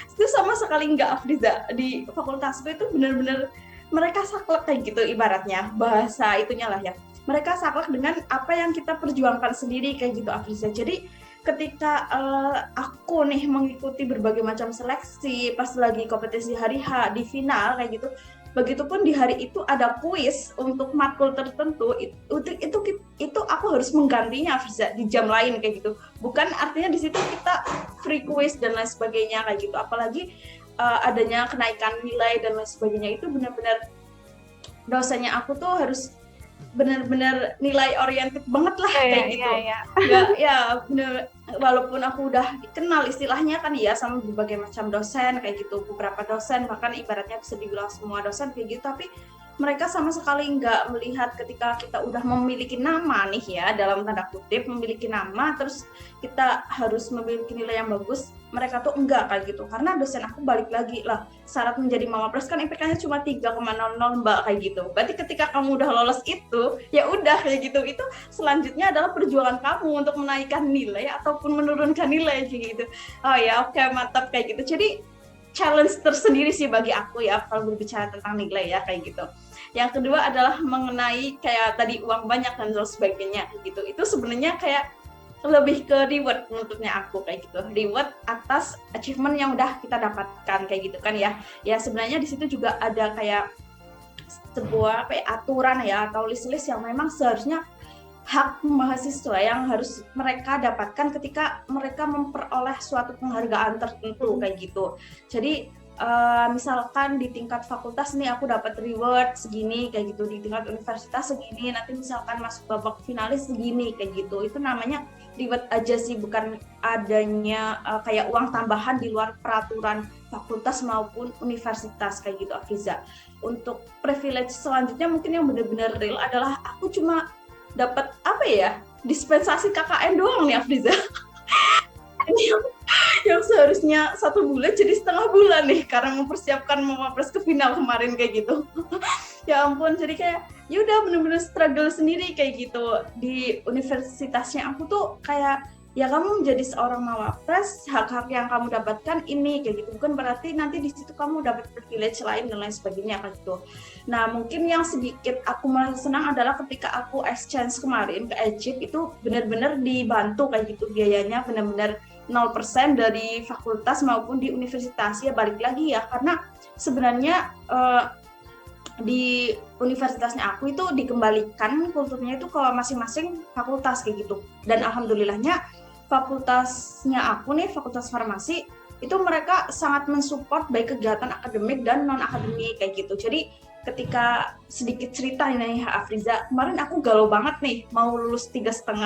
itu sama sekali nggak Afrizah, di fakultasku itu benar-benar mereka saklek kayak gitu ibaratnya, bahasa itunya lah ya. Mereka saklek dengan apa yang kita perjuangkan sendiri kayak gitu Afrizah. Jadi ketika aku nih mengikuti berbagai macam seleksi pas lagi kompetisi hari H di final kayak gitu, begitupun di hari itu ada kuis untuk matkul tertentu, itu aku harus menggantinya Afrizah di jam lain kayak gitu. Bukan artinya di situ kita free quiz dan lain sebagainya kayak gitu. Apalagi adanya kenaikan nilai dan lain sebagainya, itu benar-benar dosennya aku tuh harus benar-benar nilai oriented banget lah kayak gitu. Ya benar, walaupun aku udah dikenal istilahnya kan ya sama berbagai macam dosen kayak gitu, beberapa dosen bahkan ibaratnya bisa dibilang semua dosen kayak gitu, tapi mereka sama sekali nggak melihat ketika kita udah memiliki nama nih ya, dalam tanda kutip memiliki nama, terus kita harus memiliki nilai yang bagus. Mereka tuh enggak kayak gitu, karena dosen aku balik lagi lah, syarat menjadi mawapres kan IPK-nya cuma 3,00 mbak kayak gitu. Berarti ketika kamu udah lolos itu, ya udah kayak gitu. Itu selanjutnya adalah perjuangan kamu untuk menaikkan nilai ataupun menurunkan nilai kayak gitu. Oh ya oke, mantap kayak gitu. Jadi challenge tersendiri sih bagi aku ya kalau berbicara tentang nilai ya kayak gitu. Yang kedua adalah mengenai kayak tadi uang banyak dan sebagainya gitu. Itu sebenarnya kayak lebih ke reward menurutnya aku kayak gitu, reward atas achievement yang udah kita dapatkan kayak gitu kan ya. Ya sebenarnya di situ juga ada kayak sebuah aturan ya atau list-list yang memang seharusnya hak mahasiswa yang harus mereka dapatkan ketika mereka memperoleh suatu penghargaan tertentu kayak gitu. Jadi misalkan di tingkat fakultas nih aku dapat reward segini kayak gitu, di tingkat universitas segini, nanti misalkan masuk babak finalis segini kayak gitu. Itu namanya reward aja sih, bukan adanya kayak uang tambahan di luar peraturan fakultas maupun universitas kayak gitu Afiza. Untuk privilege selanjutnya mungkin yang benar-benar real adalah aku cuma dapat apa ya, dispensasi KKN doang nih Afriza. Ini yang seharusnya 1 bulan jadi setengah bulan nih karena mempersiapkan Mapres ke final kemarin kayak gitu. Ya ampun, jadi kayak ya udah bener-bener struggle sendiri kayak gitu. Di universitasnya aku tuh kayak ya kamu menjadi seorang Mawapres, hak-hak yang kamu dapatkan ini kayak gitu, bukan berarti nanti di situ kamu dapat privilege lain dan lain sebagainya kayak gitu. Nah mungkin yang sedikit aku merasa senang adalah ketika aku exchange kemarin ke Egypt, itu benar-benar dibantu kayak gitu, biayanya benar-benar 0% dari fakultas maupun di universitas. Ya balik lagi ya, karena sebenarnya di universitasnya aku itu dikembalikan kulturnya itu ke masing-masing fakultas kayak gitu. Dan alhamdulillahnya fakultasnya aku nih, Fakultas Farmasi, itu mereka sangat mensupport baik kegiatan akademik dan non akademik kayak gitu. Jadi ketika sedikit cerita nih Afriza, kemarin aku galau banget nih mau lulus 3,5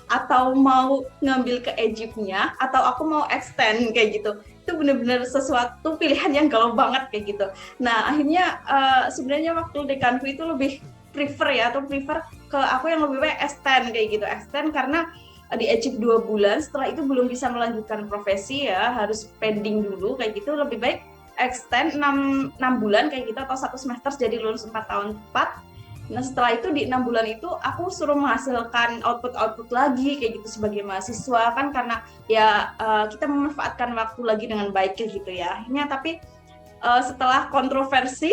atau mau ngambil ke Egyptnya atau aku mau extend kayak gitu. Itu benar-benar sesuatu pilihan yang galau banget kayak gitu. Nah akhirnya sebenarnya waktu dekanku itu lebih prefer ke aku yang lebih baik extend kayak gitu, extend karena di Egypt 2 bulan, setelah itu belum bisa melanjutkan profesi ya, harus pending dulu kayak gitu, lebih baik extend 6 bulan kayak gitu atau 1 semester jadi lulus 4 tahun tepat. Nah setelah itu di 6 bulan itu aku suruh menghasilkan output lagi kayak gitu sebagai mahasiswa kan, karena ya kita memanfaatkan waktu lagi dengan baik kayak gitu ya. Akhirnya tapi setelah kontroversi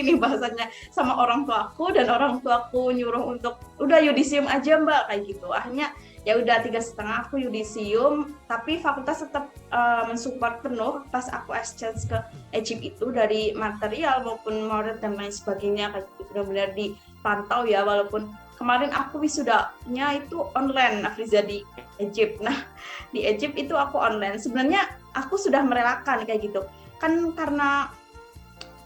nih bahasanya sama orang tuaku, dan orang tuaku nyuruh untuk udah yudisium aja mbak kayak gitu. Akhirnya ya udah 3,5 aku yudisium, tapi fakultas tetap mensupport penuh pas aku exchange ke Egypt itu, dari material maupun murid dan lain sebagainya kayak gitu, benar-benar dipantau ya. Walaupun kemarin aku wisudanya itu online Afriza di Egypt. Nah di Egypt itu aku online, sebenarnya aku sudah merelakan kayak gitu kan, karena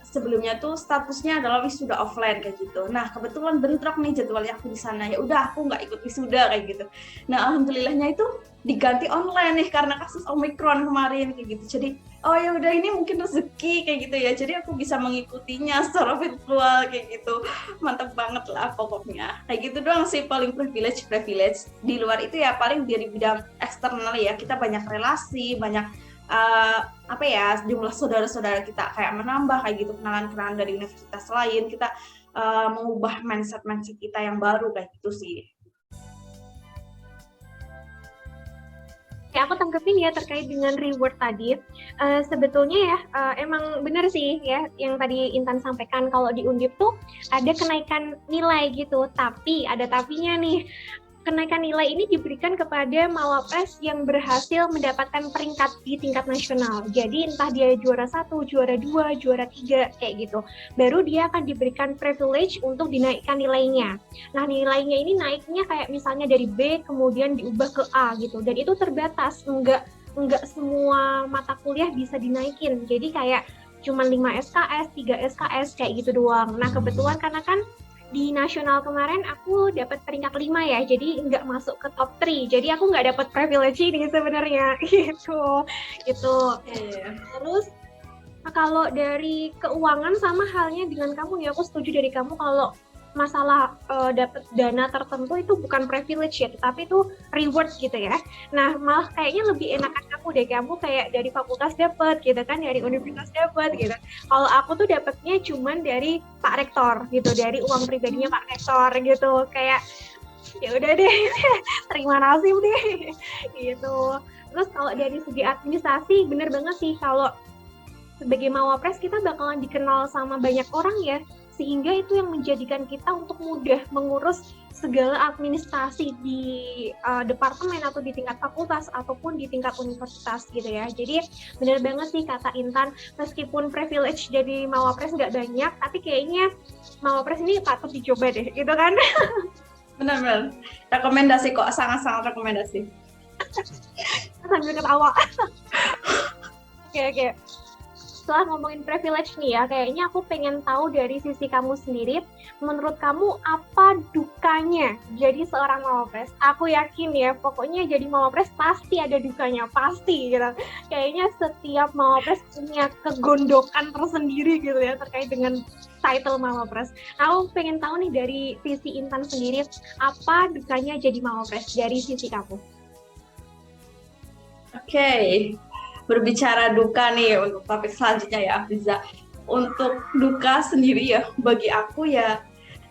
sebelumnya tuh statusnya adalah wisuda offline kayak gitu. Nah kebetulan bentrok nih jadwalnya aku di sana, ya udah aku nggak ikut wisuda kayak gitu. Nah alhamdulillahnya itu diganti online nih karena kasus Omicron kemarin kayak gitu. Jadi oh ya udah, ini mungkin rezeki kayak gitu ya. Jadi aku bisa mengikutinya secara virtual kayak gitu. Mantap banget lah pokoknya. Kayak gitu doang sih paling privilege. Di luar itu ya paling dari bidang eksternal ya, kita banyak relasi, banyak jumlah saudara-saudara kita kayak menambah kayak gitu, kenalan-kenalan dari universitas lain, kita mengubah mindset kita yang baru kayak gitu sih. Ya, aku tangkepin ya terkait dengan reward tadi. Sebetulnya ya emang benar sih ya yang tadi Intan sampaikan, kalau di Undip tuh ada kenaikan nilai gitu, tapi ada tapinya nih. Kenaikan nilai ini diberikan kepada Mawapres yang berhasil mendapatkan peringkat di tingkat nasional. Jadi entah dia juara 1, juara 2, juara 3, kayak gitu. Baru dia akan diberikan privilege untuk dinaikkan nilainya. Nah nilainya ini naiknya kayak misalnya dari B kemudian diubah ke A gitu. Dan itu terbatas, enggak semua mata kuliah bisa dinaikin. Jadi kayak cuma 5 SKS, 3 SKS kayak gitu doang. Nah kebetulan karena kan di nasional kemarin aku dapat peringkat 5 ya, jadi nggak masuk ke top 3, jadi aku nggak dapat privilege ini sebenarnya gitu. Terus kalau dari keuangan sama halnya dengan kamu ya, aku setuju dari kamu kalau masalah dapat dana tertentu itu bukan privilege ya, tetapi itu reward gitu ya. Nah malah kayaknya lebih enakan kamu deh, kamu kayak dari fakultas dapat gitu kan, dari universitas dapat gitu. Kalau aku tuh dapatnya cuman dari Pak Rektor gitu, dari uang pribadinya Pak Rektor gitu. Kayak Ya udah deh, terima nasib deh gitu. Terus kalau dari segi administrasi bener banget sih, kalau sebagai Mawapres kita bakalan dikenal sama banyak orang ya, sehingga itu yang menjadikan kita untuk mudah mengurus segala administrasi di departemen atau di tingkat fakultas ataupun di tingkat universitas gitu ya. Jadi benar banget sih kata Intan, meskipun privilege jadi Mawapres nggak banyak, tapi kayaknya Mawapres ini patut dicoba deh gitu kan. Benar-benar rekomendasi kok, sangat-sangat rekomendasi. Sambil ketawa. Oke. Setelah ngomongin privilege nih ya, kayaknya aku pengen tahu dari sisi kamu sendiri, menurut kamu apa dukanya jadi seorang Mawapres? Aku yakin ya, pokoknya jadi Mawapres pasti ada dukanya, pasti gitu. Kayaknya setiap Mawapres punya kegondokan tersendiri gitu ya, terkait dengan title Mawapres. Aku pengen tahu nih dari sisi Intan sendiri, apa dukanya jadi Mawapres dari sisi kamu? Oke. Berbicara duka nih untuk topik selanjutnya ya Afiza. Untuk duka sendiri ya, bagi aku ya,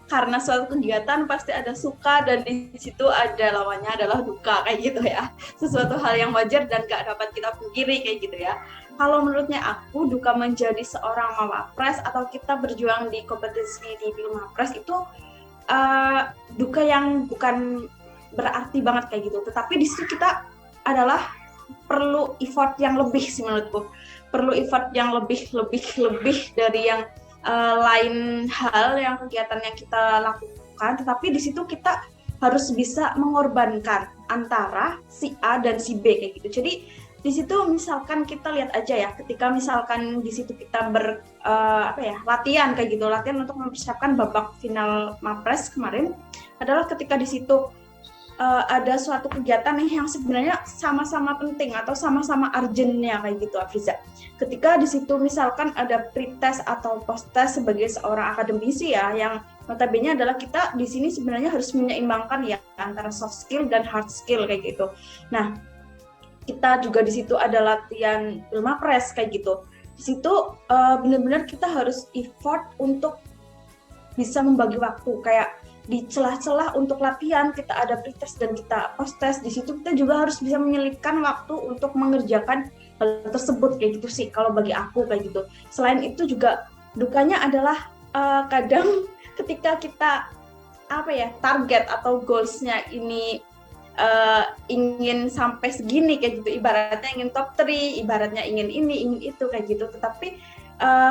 karena suatu kegiatan pasti ada suka dan di situ ada lawannya adalah duka kayak gitu ya. Sesuatu hal yang wajar dan gak dapat kita pungkiri kayak gitu ya. Kalau menurutnya aku, duka menjadi seorang Mawapres atau kita berjuang di kompetisi di Filmapres itu duka yang bukan berarti banget kayak gitu. Tetapi di situ kita adalah perlu effort yang lebih sih menurutku, perlu effort yang lebih dari yang lain hal yang kegiatan yang kita lakukan, tetapi di situ kita harus bisa mengorbankan antara si A dan si B kayak gitu. Jadi di situ misalkan kita lihat aja ya, ketika misalkan di situ kita latihan kayak gitu, latihan untuk mempersiapkan babak final Mapres kemarin, adalah ketika di situ ada suatu kegiatan yang sebenarnya sama-sama penting atau sama-sama urgentnya kayak gitu Afiza. Ketika di situ misalkan ada pretest atau post-test sebagai seorang akademisi ya, yang notabene adalah kita di sini sebenarnya harus menyeimbangkan ya antara soft skill dan hard skill kayak gitu. Nah, kita juga di situ ada latihan Filmapres kayak gitu. Di situ benar-benar kita harus effort untuk bisa membagi waktu, kayak di celah-celah untuk latihan kita ada pretest dan kita post-test. Di situ kita juga harus bisa menyelipkan waktu untuk mengerjakan hal tersebut kayak gitu sih kalau bagi aku kayak gitu. Selain itu juga dukanya adalah kadang ketika kita target atau goals-nya ini ingin sampai segini kayak gitu, ibaratnya ingin top 3, ibaratnya ingin ini, ingin itu kayak gitu, tetapi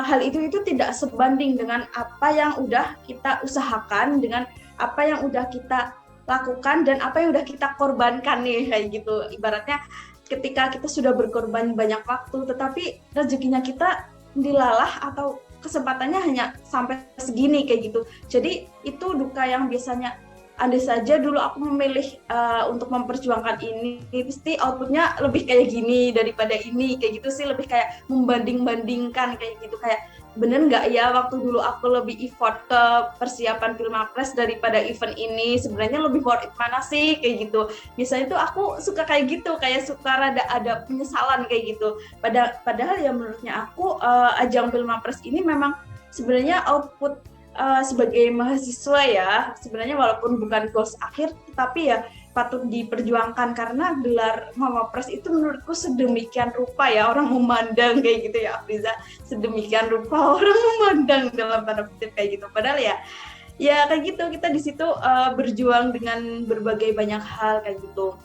hal itu tidak sebanding dengan apa yang udah kita usahakan, dengan apa yang udah kita lakukan dan apa yang udah kita korbankan nih kayak gitu. Ibaratnya ketika kita sudah berkorban banyak waktu tetapi rezekinya kita dilalah atau kesempatannya hanya sampai segini kayak gitu. Jadi itu duka yang biasanya andai saja dulu aku memilih untuk memperjuangkan ini, pasti outputnya lebih kayak gini daripada ini kayak gitu sih, lebih kayak membanding-bandingkan kayak gitu, kayak bener nggak ya waktu dulu aku lebih effort ke persiapan Filmapres daripada event ini, sebenarnya lebih worth it mana sih kayak gitu. Biasanya tuh aku suka kayak gitu, kayak suka rada ada penyesalan kayak gitu. Padahal ya menurutnya aku ajang Filmapres ini memang sebenarnya output sebagai mahasiswa ya, sebenarnya walaupun bukan goals akhir, tetapi ya patut diperjuangkan karena gelar Mawapres itu menurutku sedemikian rupa ya orang memandang kayak gitu ya Afiza, sedemikian rupa orang memandang dalam tanda kutip kayak gitu. Padahal ya kayak gitu, kita di situ berjuang dengan berbagai banyak hal kayak gitu.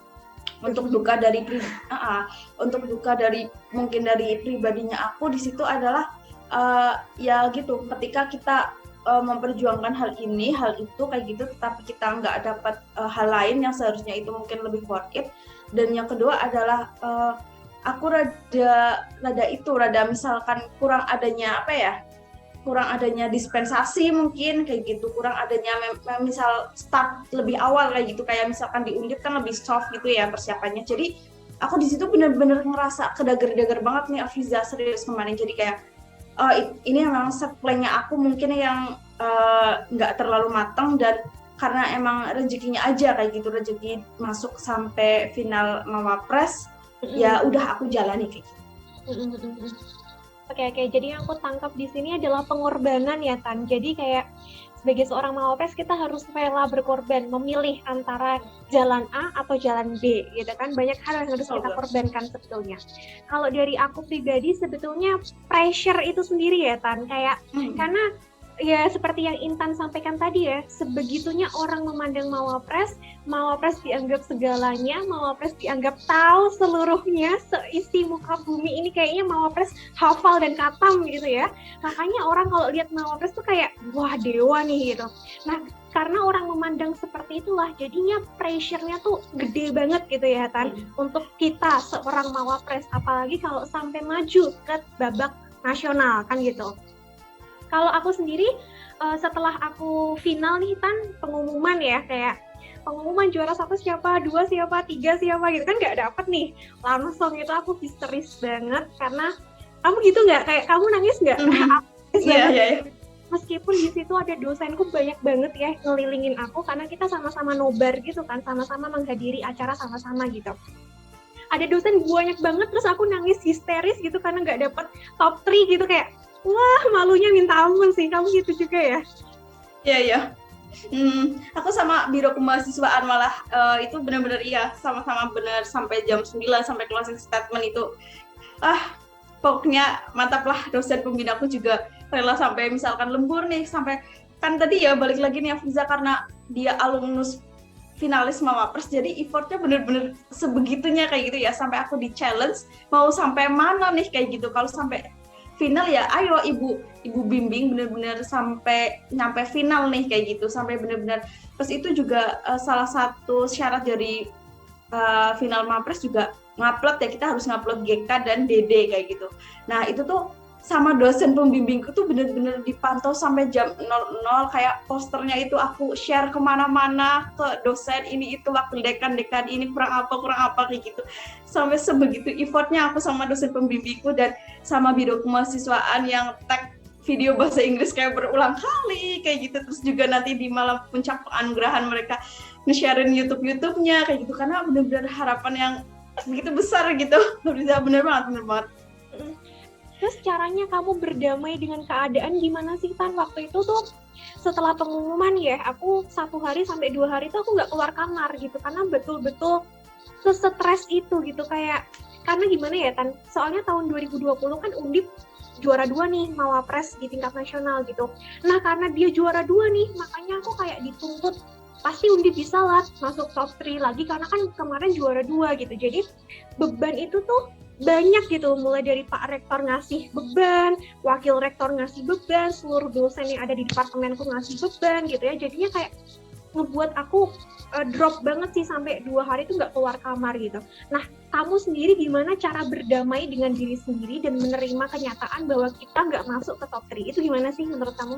Untuk duka dari mungkin dari pribadinya aku di situ adalah ya gitu, ketika kita memperjuangkan hal itu kayak gitu, tetapi kita nggak dapat hal lain yang seharusnya itu mungkin lebih worth it. Dan yang kedua adalah aku rada misalkan kurang adanya dispensasi mungkin kayak gitu, kurang adanya misal start lebih awal kayak gitu, kayak misalkan di Undip kan lebih soft gitu ya persiapannya. Jadi aku di situ benar-benar ngerasa kedager-dager banget nih Afiza, serius kemarin. Jadi kayak ini memang set plan-nya aku mungkin yang nggak terlalu matang, dan karena emang rezekinya aja kayak gitu, rezeki masuk sampai final Mawapres, ya udah aku jalani kayak gitu. Oke, jadi yang aku tangkap di sini adalah pengorbanan ya Tan. Jadi kayak sebagai seorang mawapres kita harus rela berkorban, memilih antara jalan A atau jalan B gitu kan. Banyak hal yang harus kita korbankan sebetulnya. Kalau dari aku pribadi sebetulnya pressure itu sendiri ya Tan, kayak karena ya seperti yang Intan sampaikan tadi ya, sebegitunya orang memandang mawapres dianggap segalanya, mawapres dianggap tahu seluruhnya, seisi muka bumi ini kayaknya mawapres hafal dan katam gitu ya. Makanya orang kalau lihat mawapres tuh kayak wah dewa nih gitu. Nah, karena orang memandang seperti itulah jadinya pressure-nya tuh gede banget gitu ya Tan, untuk kita seorang mawapres, apalagi kalau sampai maju ke babak nasional kan gitu. Kalau aku sendiri setelah aku final nih Tan, pengumuman ya, kayak pengumuman juara 1 siapa, 2 siapa, 3 siapa gitu kan nggak dapet nih. Langsung itu aku histeris banget karena kamu gitu nggak? Kayak kamu nangis nggak? Iya. Meskipun di situ ada dosenku banyak banget ya ngelilingin aku karena kita sama-sama nobar gitu kan, sama-sama menghadiri acara sama-sama gitu. Ada dosen banyak banget terus aku nangis histeris gitu karena nggak dapet top 3 gitu, kayak wah malunya minta ampun sih. Kamu gitu juga ya? Iya. Aku sama biro kemahasiswaan malah itu benar-benar iya, sama-sama benar sampai jam 9 sampai closing statement itu. Pokoknya mantap lah, dosen pembinaku juga rela sampai misalkan lembur nih, sampai kan tadi ya balik lagi nih Afriza, karena dia alumnus finalis mawapres, jadi effortnya bener-bener sebegitunya kayak gitu ya, sampai aku di challenge mau sampai mana nih kayak gitu. Kalau sampai final ya ayo ibu bimbing bener-bener sampai nyampe final nih kayak gitu, sampai bener-bener. Terus itu juga salah satu syarat dari final mawapres juga ngupload ya, kita harus ngupload GK dan DD kayak gitu. Nah itu tuh sama dosen pembimbingku tuh bener-bener dipantau sampai jam 00, kayak posternya itu aku share kemana-mana ke dosen ini itu, wakil dekan ini kurang apa kayak gitu. Sampai sebegitu effortnya aku sama dosen pembimbingku dan sama biro kemahasiswaan yang tag video bahasa Inggris kayak berulang kali kayak gitu. Terus juga nanti di malam puncak penganugerahan mereka nge-sharein YouTube-nya kayak gitu, karena bener-bener harapan yang begitu besar gitu. Bener banget. Terus caranya kamu berdamai dengan keadaan gimana sih Tan? Waktu itu tuh setelah pengumuman ya, aku 1 hari sampai 2 hari tuh aku nggak keluar kamar gitu, karena betul-betul stres itu gitu. Kayak karena gimana ya Tan, soalnya tahun 2020 kan Undip juara 2 nih mawapres di tingkat nasional gitu. Nah karena dia juara 2 nih, makanya aku kayak dituntut pasti Undip bisa lah masuk top 3 lagi karena kan kemarin juara 2 gitu. Jadi beban itu tuh banyak gitu, mulai dari Pak Rektor ngasih beban, Wakil Rektor ngasih beban, seluruh dosen yang ada di departemenku ngasih beban gitu ya. Jadinya kayak ngebuat aku drop banget sih, sampai 2 hari tuh nggak keluar kamar gitu. Nah, kamu sendiri gimana cara berdamai dengan diri sendiri dan menerima kenyataan bahwa kita nggak masuk ke top 3? Itu gimana sih menurut kamu?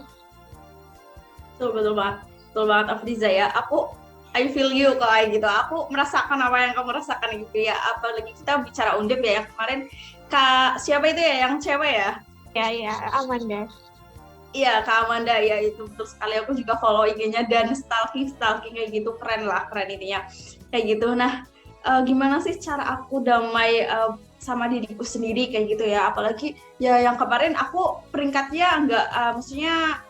Betul banget Afriza ya. I feel you kayak gitu. Aku merasakan apa yang kamu rasakan gitu ya. Apalagi kita bicara Undip ya, yang kemarin Kak siapa itu ya yang cewek ya? Ya, Amanda. Iya, Kak Amanda ya, itu betul sekali. Aku juga follow IG-nya dan stalking kayak gitu, keren ininya. Kayak gitu. Nah, gimana sih cara aku damai sama diriku sendiri kayak gitu ya. Apalagi ya yang kemarin aku peringkatnya maksudnya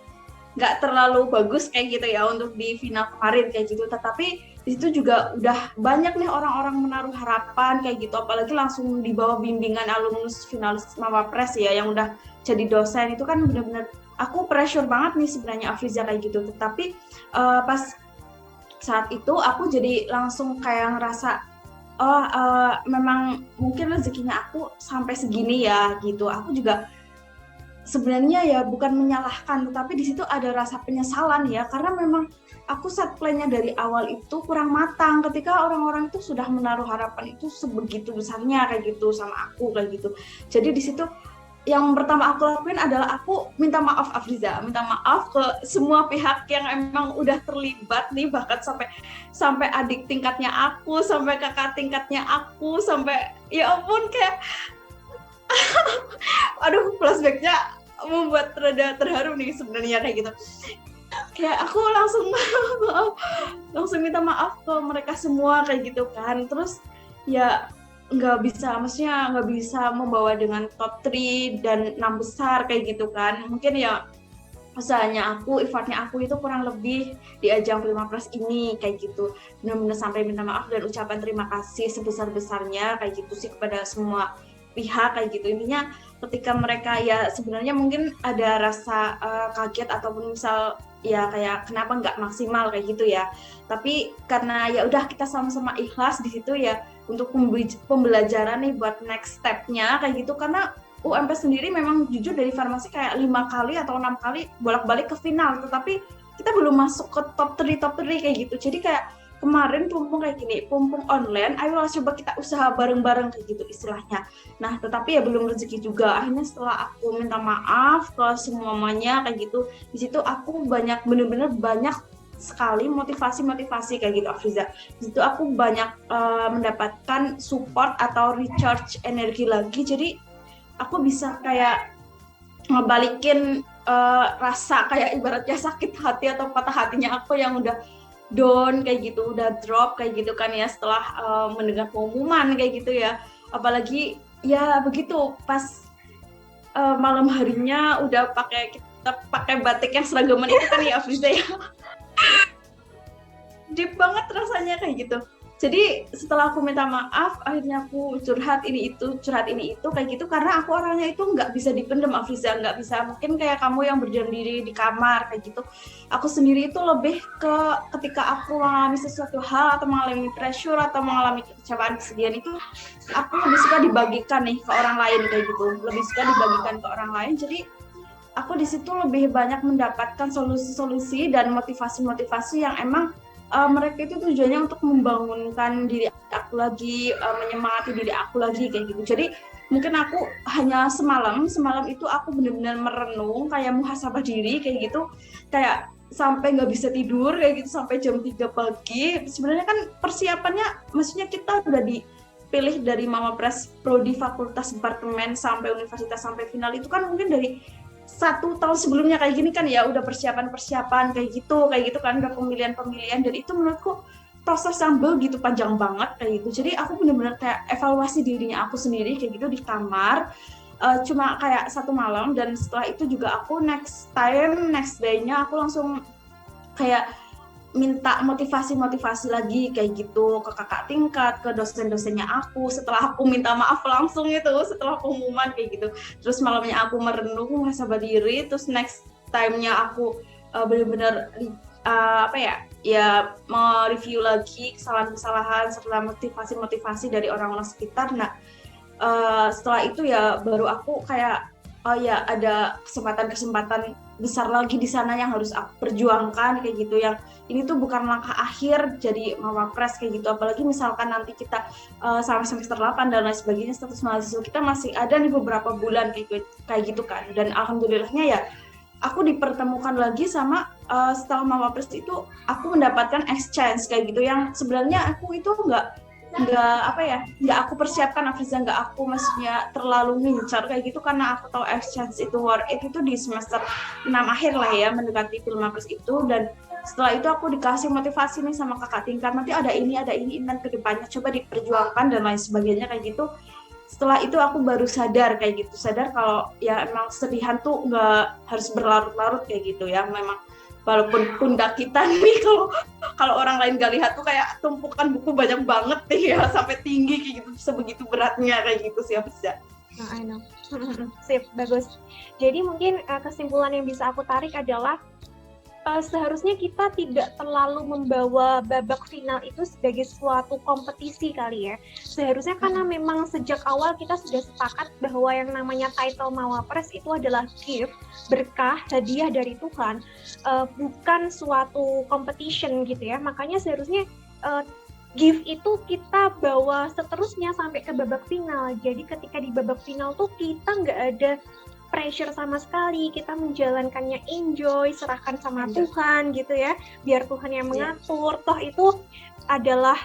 nggak terlalu bagus kayak gitu ya untuk di final kemarin kayak gitu, tetapi di situ juga udah banyak nih orang-orang menaruh harapan kayak gitu, apalagi langsung di bawah bimbingan alumnus finalis mawapres ya yang udah jadi dosen. Itu kan benar-benar aku pressure banget nih sebenarnya Afriza kayak gitu. Tetapi pas saat itu aku jadi langsung kayak ngerasa memang mungkin rezekinya aku sampai segini ya gitu. Aku juga sebenarnya ya bukan menyalahkan, tetapi di situ ada rasa penyesalan ya, karena memang aku set plan-nya dari awal itu kurang matang ketika orang-orang itu sudah menaruh harapan itu sebegitu besarnya kayak gitu sama aku kayak gitu. Jadi di situ yang pertama aku lakuin adalah aku minta maaf Afriza, minta maaf ke semua pihak yang emang udah terlibat nih, bahkan sampai adik tingkatnya aku, sampai kakak tingkatnya aku, sampai ya ampun kayak aduh flashbacknya membuat rada terharu nih sebenarnya kayak gitu. Kayak aku langsung minta maaf ke mereka semua kayak gitu kan. Terus ya nggak bisa membawa dengan top 3 dan 6 besar kayak gitu kan. Mungkin ya usahanya aku, effortnya aku itu kurang lebih di ajang Filmapres ini kayak gitu. Benar-benar sampai minta maaf dan ucapan terima kasih sebesar-besarnya kayak gitu sih kepada semua pihak kayak gitu. Intinya ketika mereka ya sebenarnya mungkin ada rasa kaget ataupun misal ya kayak kenapa nggak maksimal kayak gitu ya. Tapi karena ya udah kita sama-sama ikhlas di situ ya untuk pembelajaran nih buat next step-nya kayak gitu, karena UMP sendiri memang jujur dari farmasi kayak 5 kali atau 6 kali bolak-balik ke final, tetapi kita belum masuk ke top 3 kayak gitu. Jadi kayak kemarin pumpung kayak gini, pumpung online, ayolah coba kita usaha bareng-bareng kayak gitu istilahnya. Nah, tetapi ya belum rezeki juga. Akhirnya setelah aku minta maaf ke semuanya kayak gitu, di situ aku bener-bener banyak sekali motivasi kayak gitu, Afriza. Di situ aku banyak mendapatkan support atau recharge energi lagi. Jadi aku bisa kayak ngebalikin rasa kayak ibaratnya sakit hati atau patah hatinya aku yang udah down kayak gitu, udah drop kayak gitu kan ya setelah mendengar pengumuman kayak gitu ya. Apalagi ya begitu pas malam harinya udah kita pakai batik yang seragaman itu kan ya Afriza ya. Deep banget rasanya kayak gitu. Jadi setelah aku minta maaf, akhirnya aku curhat ini itu kayak gitu, karena aku orangnya itu nggak bisa dipendam, Afriza, nggak bisa mungkin kayak kamu yang berdiam diri di kamar kayak gitu. Aku sendiri itu lebih ke ketika aku mengalami sesuatu hal atau mengalami pressure atau mengalami kekecewaan, kesedihan itu aku lebih suka dibagikan nih ke orang lain kayak gitu, lebih suka dibagikan ke orang lain. Jadi aku di situ lebih banyak mendapatkan solusi-solusi dan motivasi-motivasi yang emang mereka itu tujuannya untuk membangunkan diri aku lagi, menyemangati diri aku lagi kayak gitu. Jadi mungkin aku hanya semalam itu aku benar-benar merenung kayak muhasabah diri kayak gitu, kayak sampai nggak bisa tidur kayak gitu sampai jam 3 pagi. Sebenarnya kan persiapannya, maksudnya kita udah dipilih dari Mamapres Prodi Fakultas Departemen sampai universitas sampai final itu kan mungkin dari 1 tahun sebelumnya kayak gini kan ya, udah persiapan kayak gitu kan, udah pemilihan dan itu menurutku proses yang begitu panjang banget kayak gitu. Jadi aku benar-benar kayak evaluasi dirinya aku sendiri kayak gitu di kamar, cuma kayak 1 malam, dan setelah itu juga aku next day-nya aku langsung kayak minta motivasi lagi kayak gitu ke kakak tingkat, ke dosen-dosennya aku, setelah aku minta maaf langsung itu setelah pengumuman kayak gitu. Terus malamnya aku merenung, muhasabah diri, terus next time-nya aku benar-benar mereview lagi kesalahan-kesalahan serta motivasi dari orang-orang sekitar. Nah, setelah itu ya baru aku kayak ada kesempatan besar lagi di sana yang harus aku perjuangkan kayak gitu, yang ini tuh bukan langkah akhir jadi Mawapres kayak gitu. Apalagi misalkan nanti kita sampai semester 8 dan lain sebagainya, status mahasiswa kita masih ada nih beberapa bulan kayak gitu kan. Dan alhamdulillahnya ya aku dipertemukan lagi sama setelah Mawapres itu aku mendapatkan exchange kayak gitu, yang sebenarnya aku itu nggak aku persiapkan, Afriza, nggak aku maksudnya terlalu ngincar kayak gitu, karena aku tahu exchange itu worth it itu di semester 6 akhir lah ya, mendekati Filmapres itu. Dan setelah itu aku dikasih motivasi nih sama kakak tingkat, nanti ada ini dan kedepannya coba diperjuangkan dan lain sebagainya kayak gitu. Setelah itu aku baru sadar kalau ya emang sedihan tuh nggak harus berlarut-larut kayak gitu ya. Memang walaupun pundak kita nih kalau orang lain gak lihat tuh kayak tumpukan buku banyak banget nih ya, sampai tinggi kayak gitu, sebegitu beratnya kayak gitu sih bisa. I know. Sip, bagus. Jadi mungkin kesimpulan yang bisa aku tarik adalah seharusnya kita tidak terlalu membawa babak final itu sebagai suatu kompetisi kali ya. Seharusnya karena memang sejak awal kita sudah sepakat bahwa yang namanya title Mawapres itu adalah gift, berkah, hadiah dari Tuhan, bukan suatu competition gitu ya. Makanya seharusnya gift itu kita bawa seterusnya sampai ke babak final. Jadi ketika di babak final tuh kita nggak ada pressure sama sekali, kita menjalankannya enjoy, serahkan sama Tuhan gitu ya, biar Tuhan yang mengatur. Toh itu adalah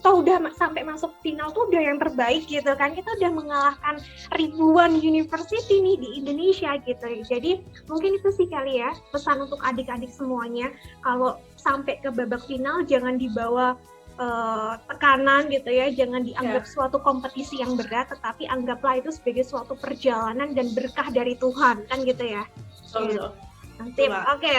toh udah sampai masuk final tuh udah yang terbaik gitu kan, kita udah mengalahkan ribuan university nih di Indonesia gitu. Jadi mungkin itu sih kali ya pesan untuk adik-adik semuanya, kalau sampai ke babak final jangan dibawa tekanan gitu ya, jangan dianggap suatu kompetisi yang berat, tetapi anggaplah itu sebagai suatu perjalanan dan berkah dari Tuhan kan gitu ya. Betul. Sip, oke.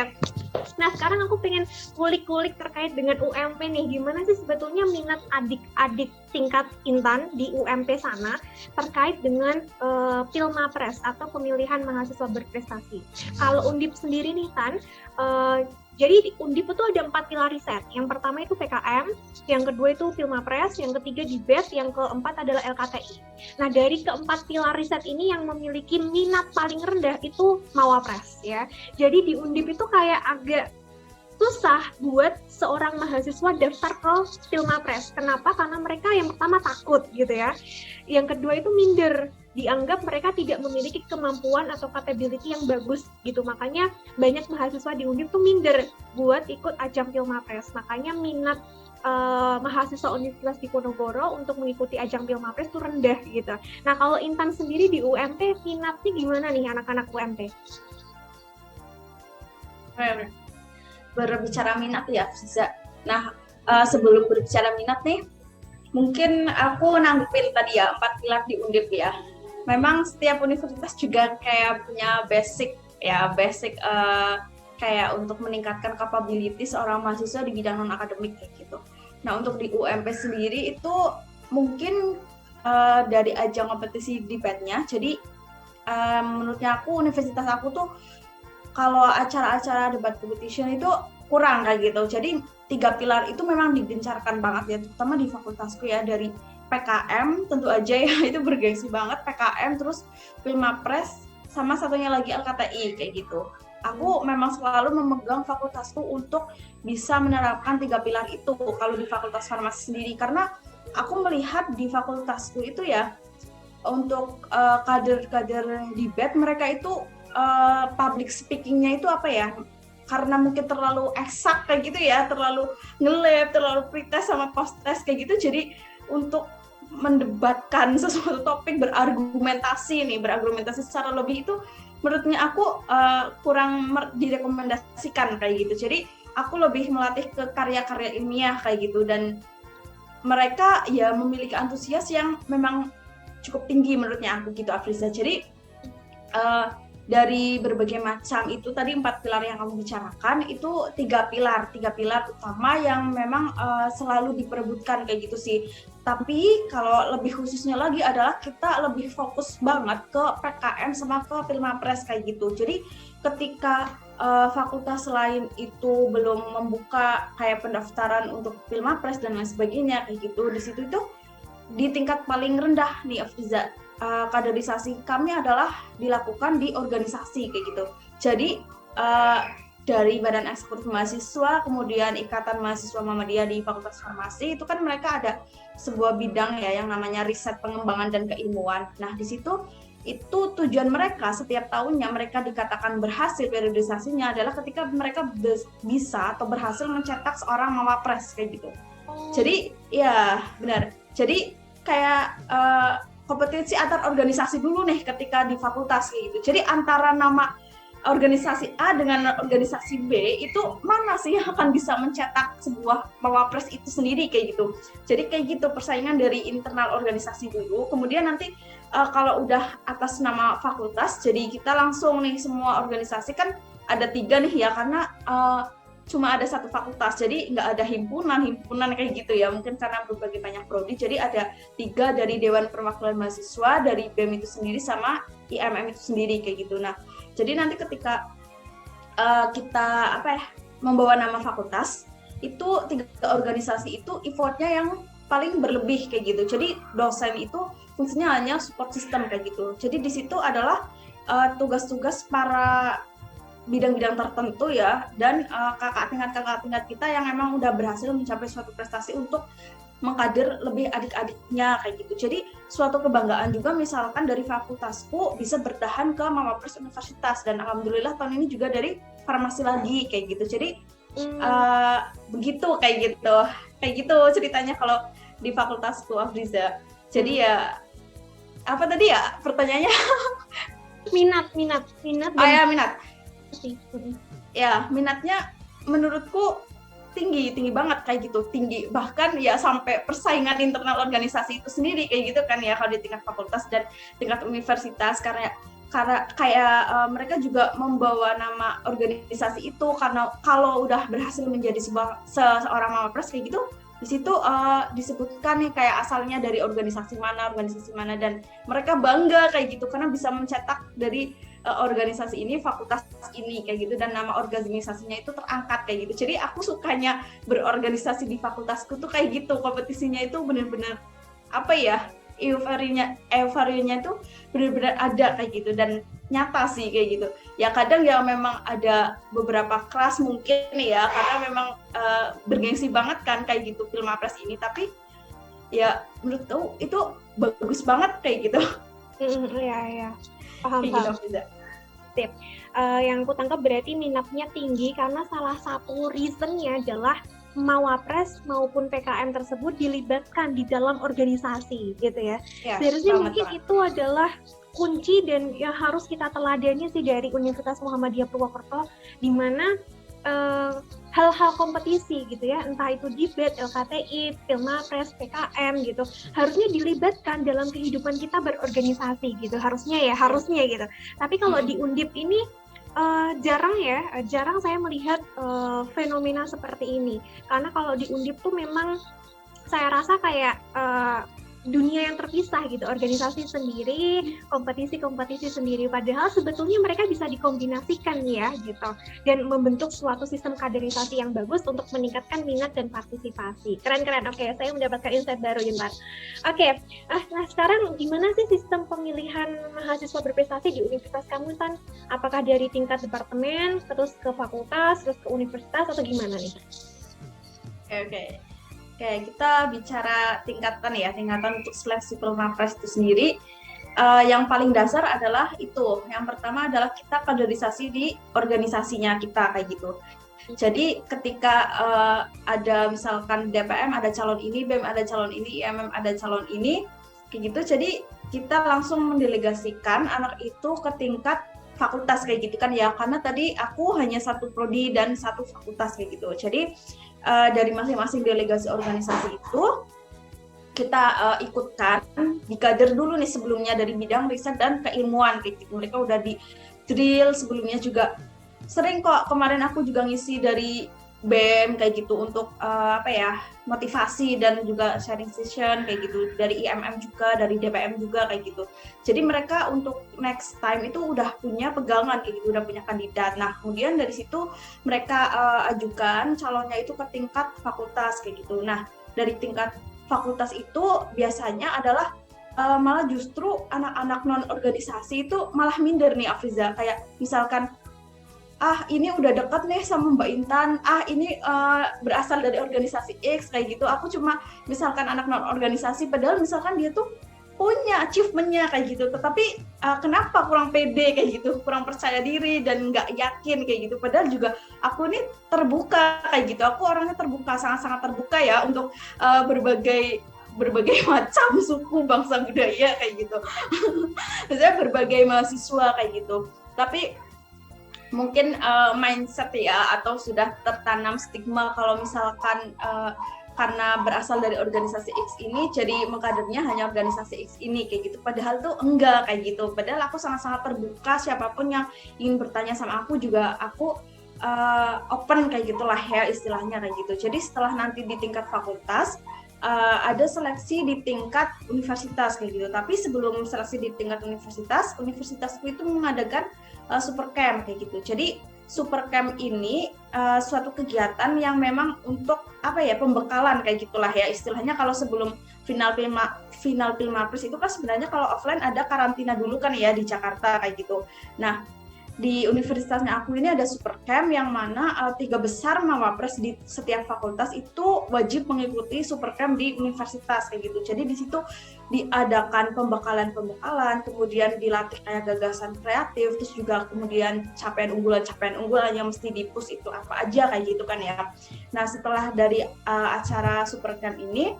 Nah, sekarang aku pengen kulik-kulik terkait dengan UMP nih. Gimana sih sebetulnya minat adik-adik tingkat Intan di UMP sana terkait dengan Pilmapres atau pemilihan mahasiswa berprestasi. Kalau Undip sendiri nih, Tan, jadi di Undip itu ada 4 pilar riset. Yang pertama itu PKM, yang kedua itu Pilmapres, yang ketiga Dibet, yang keempat adalah LKTI. Nah, dari keempat pilar riset ini yang memiliki minat paling rendah itu Mawapres ya. Jadi di Undip itu kayak agak susah buat seorang mahasiswa daftar ke Pilmapres. Kenapa? Karena mereka yang pertama takut gitu ya. Yang kedua itu minder, dianggap mereka tidak memiliki kemampuan atau capability yang bagus gitu. Makanya banyak mahasiswa di Undip tuh minder buat ikut ajang Pilmapres. Makanya minat mahasiswa Universitas Diponegoro untuk mengikuti ajang Pilmapres itu rendah gitu. Nah, kalau Intan sendiri di UMT minatnya gimana nih anak-anak UMT? Berbicara minat ya, Fiza. Nah, sebelum berbicara minat nih, mungkin aku nanggepin tadi ya 4 pilar di Undip ya. Memang setiap universitas juga kayak punya basic kayak untuk meningkatkan capability seorang mahasiswa di bidang non akademik kayak gitu. Nah, untuk di UMP sendiri itu mungkin dari ajang kompetisi debatnya. Jadi menurutnya universitas aku tuh kalau acara-acara debat competition itu kurang kayak gitu. Jadi 3 pilar itu memang digencarkan banget ya, terutama di fakultasku ya, dari PKM tentu aja ya itu bergengsi banget, PKM, terus Pilmapres, sama satunya lagi LKTI kayak gitu. Aku memang selalu memegang fakultasku untuk bisa menerapkan 3 pilar itu kalau di Fakultas Farmasi sendiri, karena aku melihat di fakultasku itu ya untuk kader-kader debat mereka itu public speaking-nya itu apa ya, karena mungkin terlalu eksak kayak gitu ya, terlalu nge-lab, terlalu pretest sama post-test kayak gitu, jadi untuk mendebatkan sesuatu topik, berargumentasi secara lebih itu menurutnya aku kurang direkomendasikan kayak gitu. Jadi aku lebih melatih ke karya-karya ilmiah kayak gitu, dan mereka ya memiliki antusias yang memang cukup tinggi menurutnya aku gitu, Afriza. Jadi dari berbagai macam itu tadi 4 pilar yang kamu bicarakan itu 3 pilar utama yang memang selalu diperebutkan kayak gitu sih. Tapi kalau lebih khususnya lagi adalah kita lebih fokus banget ke PKM sama ke Pilmapres kayak gitu. Jadi ketika fakultas lain itu belum membuka kayak pendaftaran untuk Pilmapres dan lain sebagainya kayak gitu, di situ itu di tingkat paling rendah nih Afiza, kaderisasi kami adalah dilakukan di organisasi kayak gitu. Jadi dari Badan Eksekutif Mahasiswa, kemudian Ikatan Mahasiswa Muhammadiyah di Fakultas Farmasi, itu kan mereka ada sebuah bidang ya yang namanya riset pengembangan dan keilmuan. Nah, di situ itu tujuan mereka setiap tahunnya mereka dikatakan berhasil periodisasinya adalah ketika mereka bisa atau berhasil mencetak seorang mawapres kayak gitu. Jadi ya benar. Jadi kayak kompetisi antar organisasi dulu nih ketika di fakultas gitu. Jadi antara nama organisasi A dengan organisasi B itu mana sih yang akan bisa mencetak sebuah mawapres itu sendiri kayak gitu. Jadi kayak gitu persaingan dari internal organisasi dulu. Kemudian nanti kalau udah atas nama fakultas, jadi kita langsung nih semua organisasi kan ada 3 nih ya, karena cuma ada 1 fakultas, jadi nggak ada himpunan kayak gitu ya, mungkin karena berbagai banyak prodi, jadi ada 3 dari Dewan Perwakilan Mahasiswa, dari BEM itu sendiri, sama IMM itu sendiri kayak gitu. Nah, jadi nanti ketika kita membawa nama fakultas, itu 3 organisasi itu effortnya yang paling berlebih kayak gitu, jadi dosen itu fungsinya hanya support system kayak gitu. Jadi di situ adalah tugas-tugas para bidang-bidang tertentu ya, dan kakak tingkat kita yang memang udah berhasil mencapai suatu prestasi untuk mengkader lebih adik-adiknya kayak gitu. Jadi suatu kebanggaan juga misalkan dari fakultasku bisa bertahan ke mawapres universitas, dan alhamdulillah tahun ini juga dari farmasi lagi kayak gitu. Jadi begitu kayak gitu ceritanya kalau di fakultasku, Afriza. Jadi ya apa tadi ya pertanyaannya? Minat. Minat. Ya, minatnya menurutku tinggi banget kayak gitu, tinggi bahkan ya sampai persaingan internal organisasi itu sendiri kayak gitu kan ya, kalau di tingkat fakultas dan tingkat universitas, karena karena kayak mereka juga membawa nama organisasi itu, karena kalau udah berhasil menjadi seorang Mawapres kayak gitu, di situ disebutkan nih kayak asalnya dari organisasi mana, dan mereka bangga kayak gitu karena bisa mencetak dari organisasi ini, fakultas ini kayak gitu, dan nama organisasinya itu terangkat kayak gitu. Jadi aku sukanya berorganisasi di fakultasku tuh kayak gitu, kompetisinya itu benar-benar apa ya, euforianya tuh benar-benar ada kayak gitu, dan nyata sih kayak gitu. Ya kadang ya memang ada beberapa kelas mungkin ya, karena memang bergengsi banget kan kayak gitu Filmapres ini, tapi ya menurutku itu bagus banget kayak gitu. Iya, paham. Gitu, Sip. Yang aku tangkap berarti minatnya tinggi karena salah satu reasonnya adalah Mawapres maupun PKM tersebut dilibatkan di dalam organisasi gitu ya. Seharusnya mungkin itu adalah kunci dan yang harus kita teladani sih dari Universitas Muhammadiyah Purwokerto, di mana hal-hal kompetisi gitu ya, entah itu debate, LKTI, Filmapres, PKM gitu, harusnya dilibatkan dalam kehidupan kita berorganisasi gitu, harusnya gitu. Tapi kalau di Undip ini jarang saya melihat fenomena seperti ini, karena kalau di Undip tuh memang saya rasa kayak dunia yang terpisah gitu, organisasi sendiri, kompetisi sendiri, padahal sebetulnya mereka bisa dikombinasikan ya gitu, dan membentuk suatu sistem kaderisasi yang bagus untuk meningkatkan minat dan partisipasi. Keren. Oke, saya mendapatkan insight baru Intan. Oke, nah sekarang gimana sih sistem pemilihan mahasiswa berprestasi di universitas kamu Intan? Apakah dari tingkat departemen, terus ke fakultas, terus ke universitas, atau gimana nih? Oke. Oke, kita bicara tingkatan untuk seleksi Filmapres itu sendiri. Yang paling dasar adalah itu. Yang pertama adalah kita kaderisasi di organisasinya kita kayak gitu. Jadi ketika ada misalkan DPM ada calon ini, BEM ada calon ini, IMM ada calon ini, kayak gitu. Jadi kita langsung mendelegasikan anak itu ke tingkat fakultas kayak gitu kan ya, karena tadi aku hanya satu prodi dan satu fakultas kayak gitu. Jadi dari masing-masing delegasi organisasi itu kita ikutkan, dikader dulu nih sebelumnya dari bidang riset dan keilmuan kayak gitu. Mereka udah di drill sebelumnya juga. Sering kok kemarin aku juga ngisi dari BEM kayak gitu untuk motivasi dan juga sharing session kayak gitu, dari IMM juga, dari DPM juga kayak gitu. Jadi mereka untuk next time itu udah punya pegangan kayak gitu, udah punya kandidat. Nah kemudian dari situ mereka ajukan calonnya itu ke tingkat fakultas kayak gitu. Nah dari tingkat fakultas itu biasanya adalah malah justru anak-anak non organisasi itu malah minder nih Afriza, kayak misalkan ini udah dekat nih sama Mbak Intan, ini berasal dari organisasi X kayak gitu, aku cuma misalkan anak non organisasi, padahal misalkan dia tuh punya achievement-nya kayak gitu, tetapi kenapa kurang pede kayak gitu, kurang percaya diri dan nggak yakin kayak gitu, padahal juga aku nih terbuka kayak gitu, aku orangnya terbuka, sangat-sangat terbuka ya untuk berbagai macam suku, bangsa, budaya kayak gitu. Maksudnya berbagai mahasiswa kayak gitu, tapi mungkin mindset ya, atau sudah tertanam stigma kalau misalkan karena berasal dari organisasi X ini jadi mengkadernya hanya organisasi X ini kayak gitu, padahal tuh enggak kayak gitu. Padahal aku sangat-sangat terbuka, siapapun yang ingin bertanya sama aku juga aku open kayak gitulah ya istilahnya kayak gitu. Jadi setelah nanti di tingkat fakultas ada seleksi di tingkat universitas kayak gitu. Tapi sebelum seleksi di tingkat universitas itu mengadakan super camp kayak gitu. Jadi super camp ini suatu kegiatan yang memang untuk pembekalan kayak gitulah ya istilahnya. Kalau sebelum final Filmapres itu kan sebenarnya kalau offline ada karantina dulu kan ya di Jakarta kayak gitu. Nah di universitasnya aku ini ada super camp yang mana 3 besar Mawapres di setiap fakultas itu wajib mengikuti super camp di universitas kayak gitu. Jadi di situ diadakan pembekalan, kemudian dilatih kayak gagasan kreatif, terus juga kemudian capaian unggulan yang mesti di-push itu apa aja kayak gitu kan ya. Nah setelah dari acara super camp ini,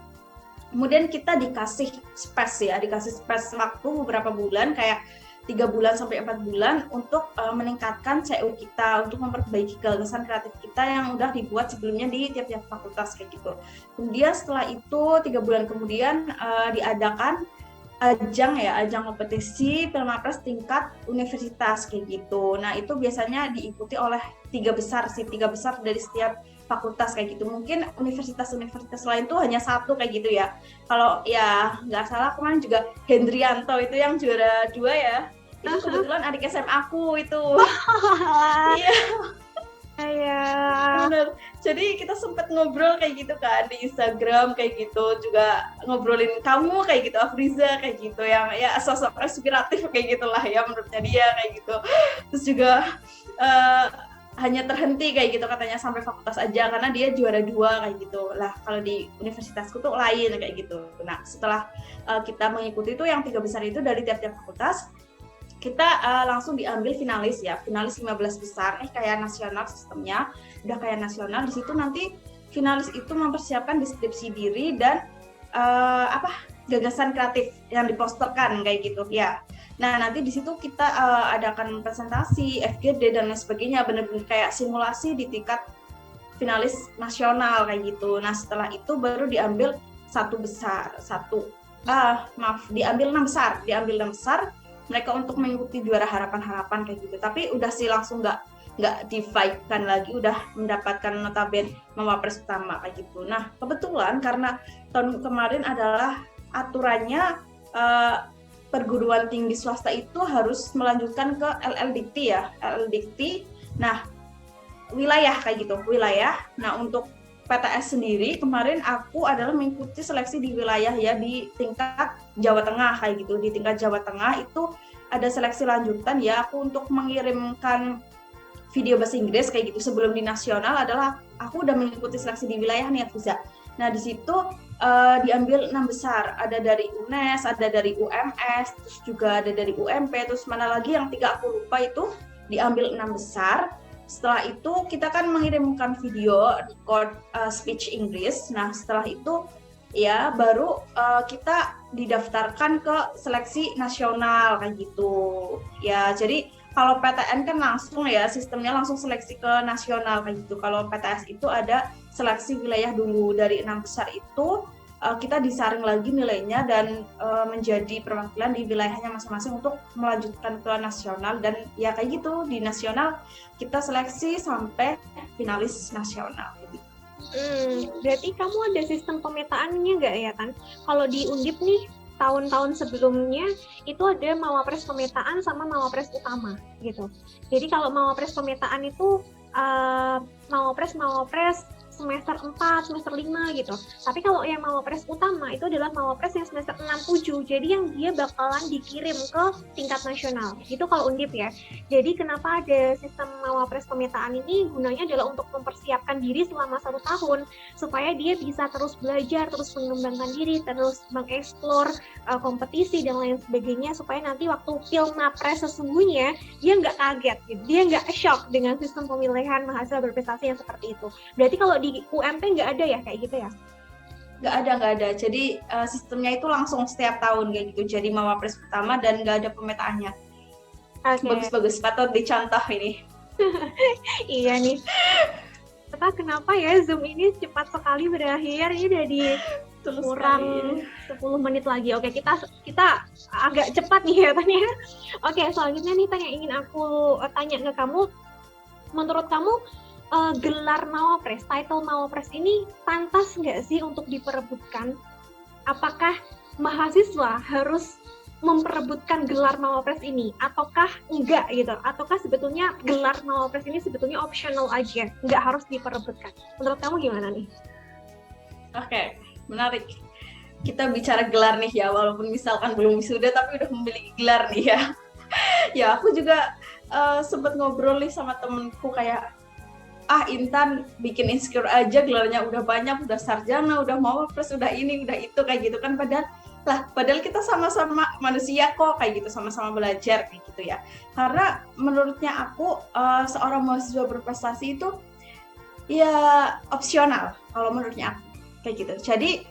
kemudian kita dikasih space waktu beberapa bulan, kayak 3 bulan sampai 4 bulan untuk meningkatkan CU kita, untuk memperbaiki gagasan kreatif kita yang udah dibuat sebelumnya di tiap-tiap fakultas kayak gitu. Kemudian setelah itu 3 bulan kemudian diadakan ajang kompetisi Filmapres tingkat universitas kayak gitu. Nah itu biasanya diikuti oleh tiga besar dari setiap fakultas kayak gitu. Mungkin universitas-universitas lain tuh hanya satu kayak gitu ya. Kalau ya nggak salah kemarin juga Hendrianto itu yang juara 2 ya. Itu kebetulan adik SMA aku itu. Iya. Iya. Bener. Jadi kita sempat ngobrol kayak gitu kan di Instagram kayak gitu, juga ngobrolin kamu kayak gitu, Afriza kayak gitu, yang ya sosok inspiratif kayak gitulah ya menurutnya dia kayak gitu. Terus juga hanya terhenti kayak gitu katanya sampai fakultas aja karena dia juara 2 kayak gitu. Lah kalau di universitasku tuh lain kayak gitu. Nah setelah kita mengikuti itu yang 3 besar itu dari tiap-tiap fakultas, kita langsung diambil finalis 15 besar, kayak nasional sistemnya, udah kayak nasional. Di situ nanti finalis itu mempersiapkan deskripsi diri dan gagasan kreatif yang diposterkan kayak gitu ya. Nah nanti di situ kita adakan presentasi, FGD dan lain sebagainya, benar-benar kayak simulasi di tingkat finalis nasional kayak gitu. Nah setelah itu baru diambil diambil 6 besar mereka untuk mengikuti juara harapan kayak gitu. Tapi udah sih langsung nggak di-fight-kan lagi, udah mendapatkan notaben Mawapres utama kayak gitu. Nah kebetulan karena tahun kemarin adalah aturannya perguruan tinggi swasta itu harus melanjutkan ke LLDikti ya, LLDikti. Nah wilayah kayak gitu, wilayah. Nah untuk PTS sendiri kemarin aku adalah mengikuti seleksi di wilayah ya, di tingkat Jawa Tengah kayak gitu. Di tingkat Jawa Tengah itu ada seleksi lanjutan ya, aku untuk mengirimkan video bahasa Inggris kayak gitu. Sebelum di nasional adalah aku udah mengikuti seleksi di wilayah nih Fiza. Nah di situ diambil 6 besar, ada dari UNES, ada dari UMS, terus juga ada dari UMP, terus mana lagi yang 3 aku lupa itu diambil 6 besar. Setelah itu kita kan mengirimkan video record speech Inggris. Nah setelah itu ya baru kita didaftarkan ke seleksi nasional kayak gitu ya. Jadi kalau PTN kan langsung ya, sistemnya langsung seleksi ke nasional kayak gitu. Kalau PTS itu ada seleksi wilayah dulu, dari 6 besar itu kita disaring lagi nilainya dan menjadi perwakilan di wilayahnya masing-masing untuk melanjutkan ke nasional. Dan ya kayak gitu, di nasional kita seleksi sampai finalis nasional gitu. Berarti kamu ada sistem pemetaannya nggak ya kan? Kalau di Undip nih tahun-tahun sebelumnya itu ada Mawapres pemetaan sama Mawapres utama gitu. Jadi kalau Mawapres pemetaan itu Mawapres semester 4, semester 5 gitu. Tapi kalau yang Mawapres utama itu adalah Mawapres yang semester 6, 7. Jadi yang dia bakalan dikirim ke tingkat nasional. Itu kalau Undip ya. Jadi kenapa ada sistem Mawapres pemetaan ini? Gunanya adalah untuk mempersiapkan diri selama 1 tahun supaya dia bisa terus belajar, terus mengembangkan diri, terus mengeksplor kompetisi dan lain sebagainya, supaya nanti waktu Filmapres sesungguhnya dia nggak kaget gitu. Dia nggak shock dengan sistem pemilihan mahasiswa berprestasi yang seperti itu. Berarti kalau di UMP nggak ada ya kayak gitu ya? Nggak ada. Jadi sistemnya itu langsung setiap tahun kayak gitu. Jadi Mawapres pertama dan nggak ada pemetaannya. Okay. Bagus-bagus, patut dicontoh ini. Iya nih. Kenapa ya Zoom ini cepat sekali berakhir? Ini udah di kurang 10 menit lagi. Oke, kita agak cepat nih ya Tanya. Oke, selanjutnya nih Tanya, ingin aku tanya ke kamu. Menurut kamu gelar Mawapres, title Mawapres ini pantas nggak sih untuk diperebutkan? Apakah mahasiswa harus memperebutkan gelar Mawapres ini, ataukah enggak gitu? Ataukah sebetulnya gelar Mawapres ini sebetulnya optional aja, nggak harus diperebutkan? Menurut kamu gimana nih? Oke, menarik. Kita bicara gelar nih ya, walaupun misalkan belum wisuda tapi udah memiliki gelar nih ya. Ya aku juga sempat ngobrol nih sama temenku kayak, Intan bikin insecure aja, gelarnya udah banyak, udah sarjana, udah Mawapres, udah ini, udah itu kayak gitu kan. Padahal kita sama-sama manusia kok kayak gitu, sama-sama belajar kayak gitu ya. Karena menurutnya aku seorang mahasiswa berprestasi itu ya opsional kalau menurutnya aku kayak gitu. Jadi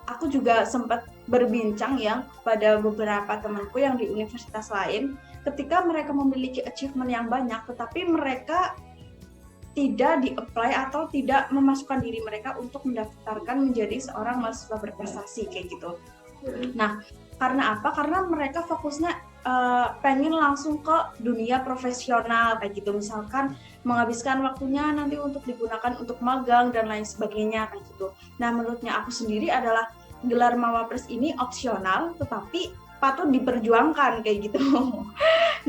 aku juga sempat berbincang ya pada beberapa temanku yang di universitas lain, ketika mereka memiliki achievement yang banyak tetapi mereka tidak di-apply atau tidak memasukkan diri mereka untuk mendaftarkan menjadi seorang mahasiswa berprestasi kayak gitu. Nah, karena apa? Karena mereka fokusnya pengen langsung ke dunia profesional kayak gitu. Misalkan menghabiskan waktunya nanti untuk digunakan untuk magang dan lain sebagainya kayak gitu. Nah, menurutnya aku sendiri adalah gelar Mawapres ini opsional tetapi patut diperjuangkan kayak gitu.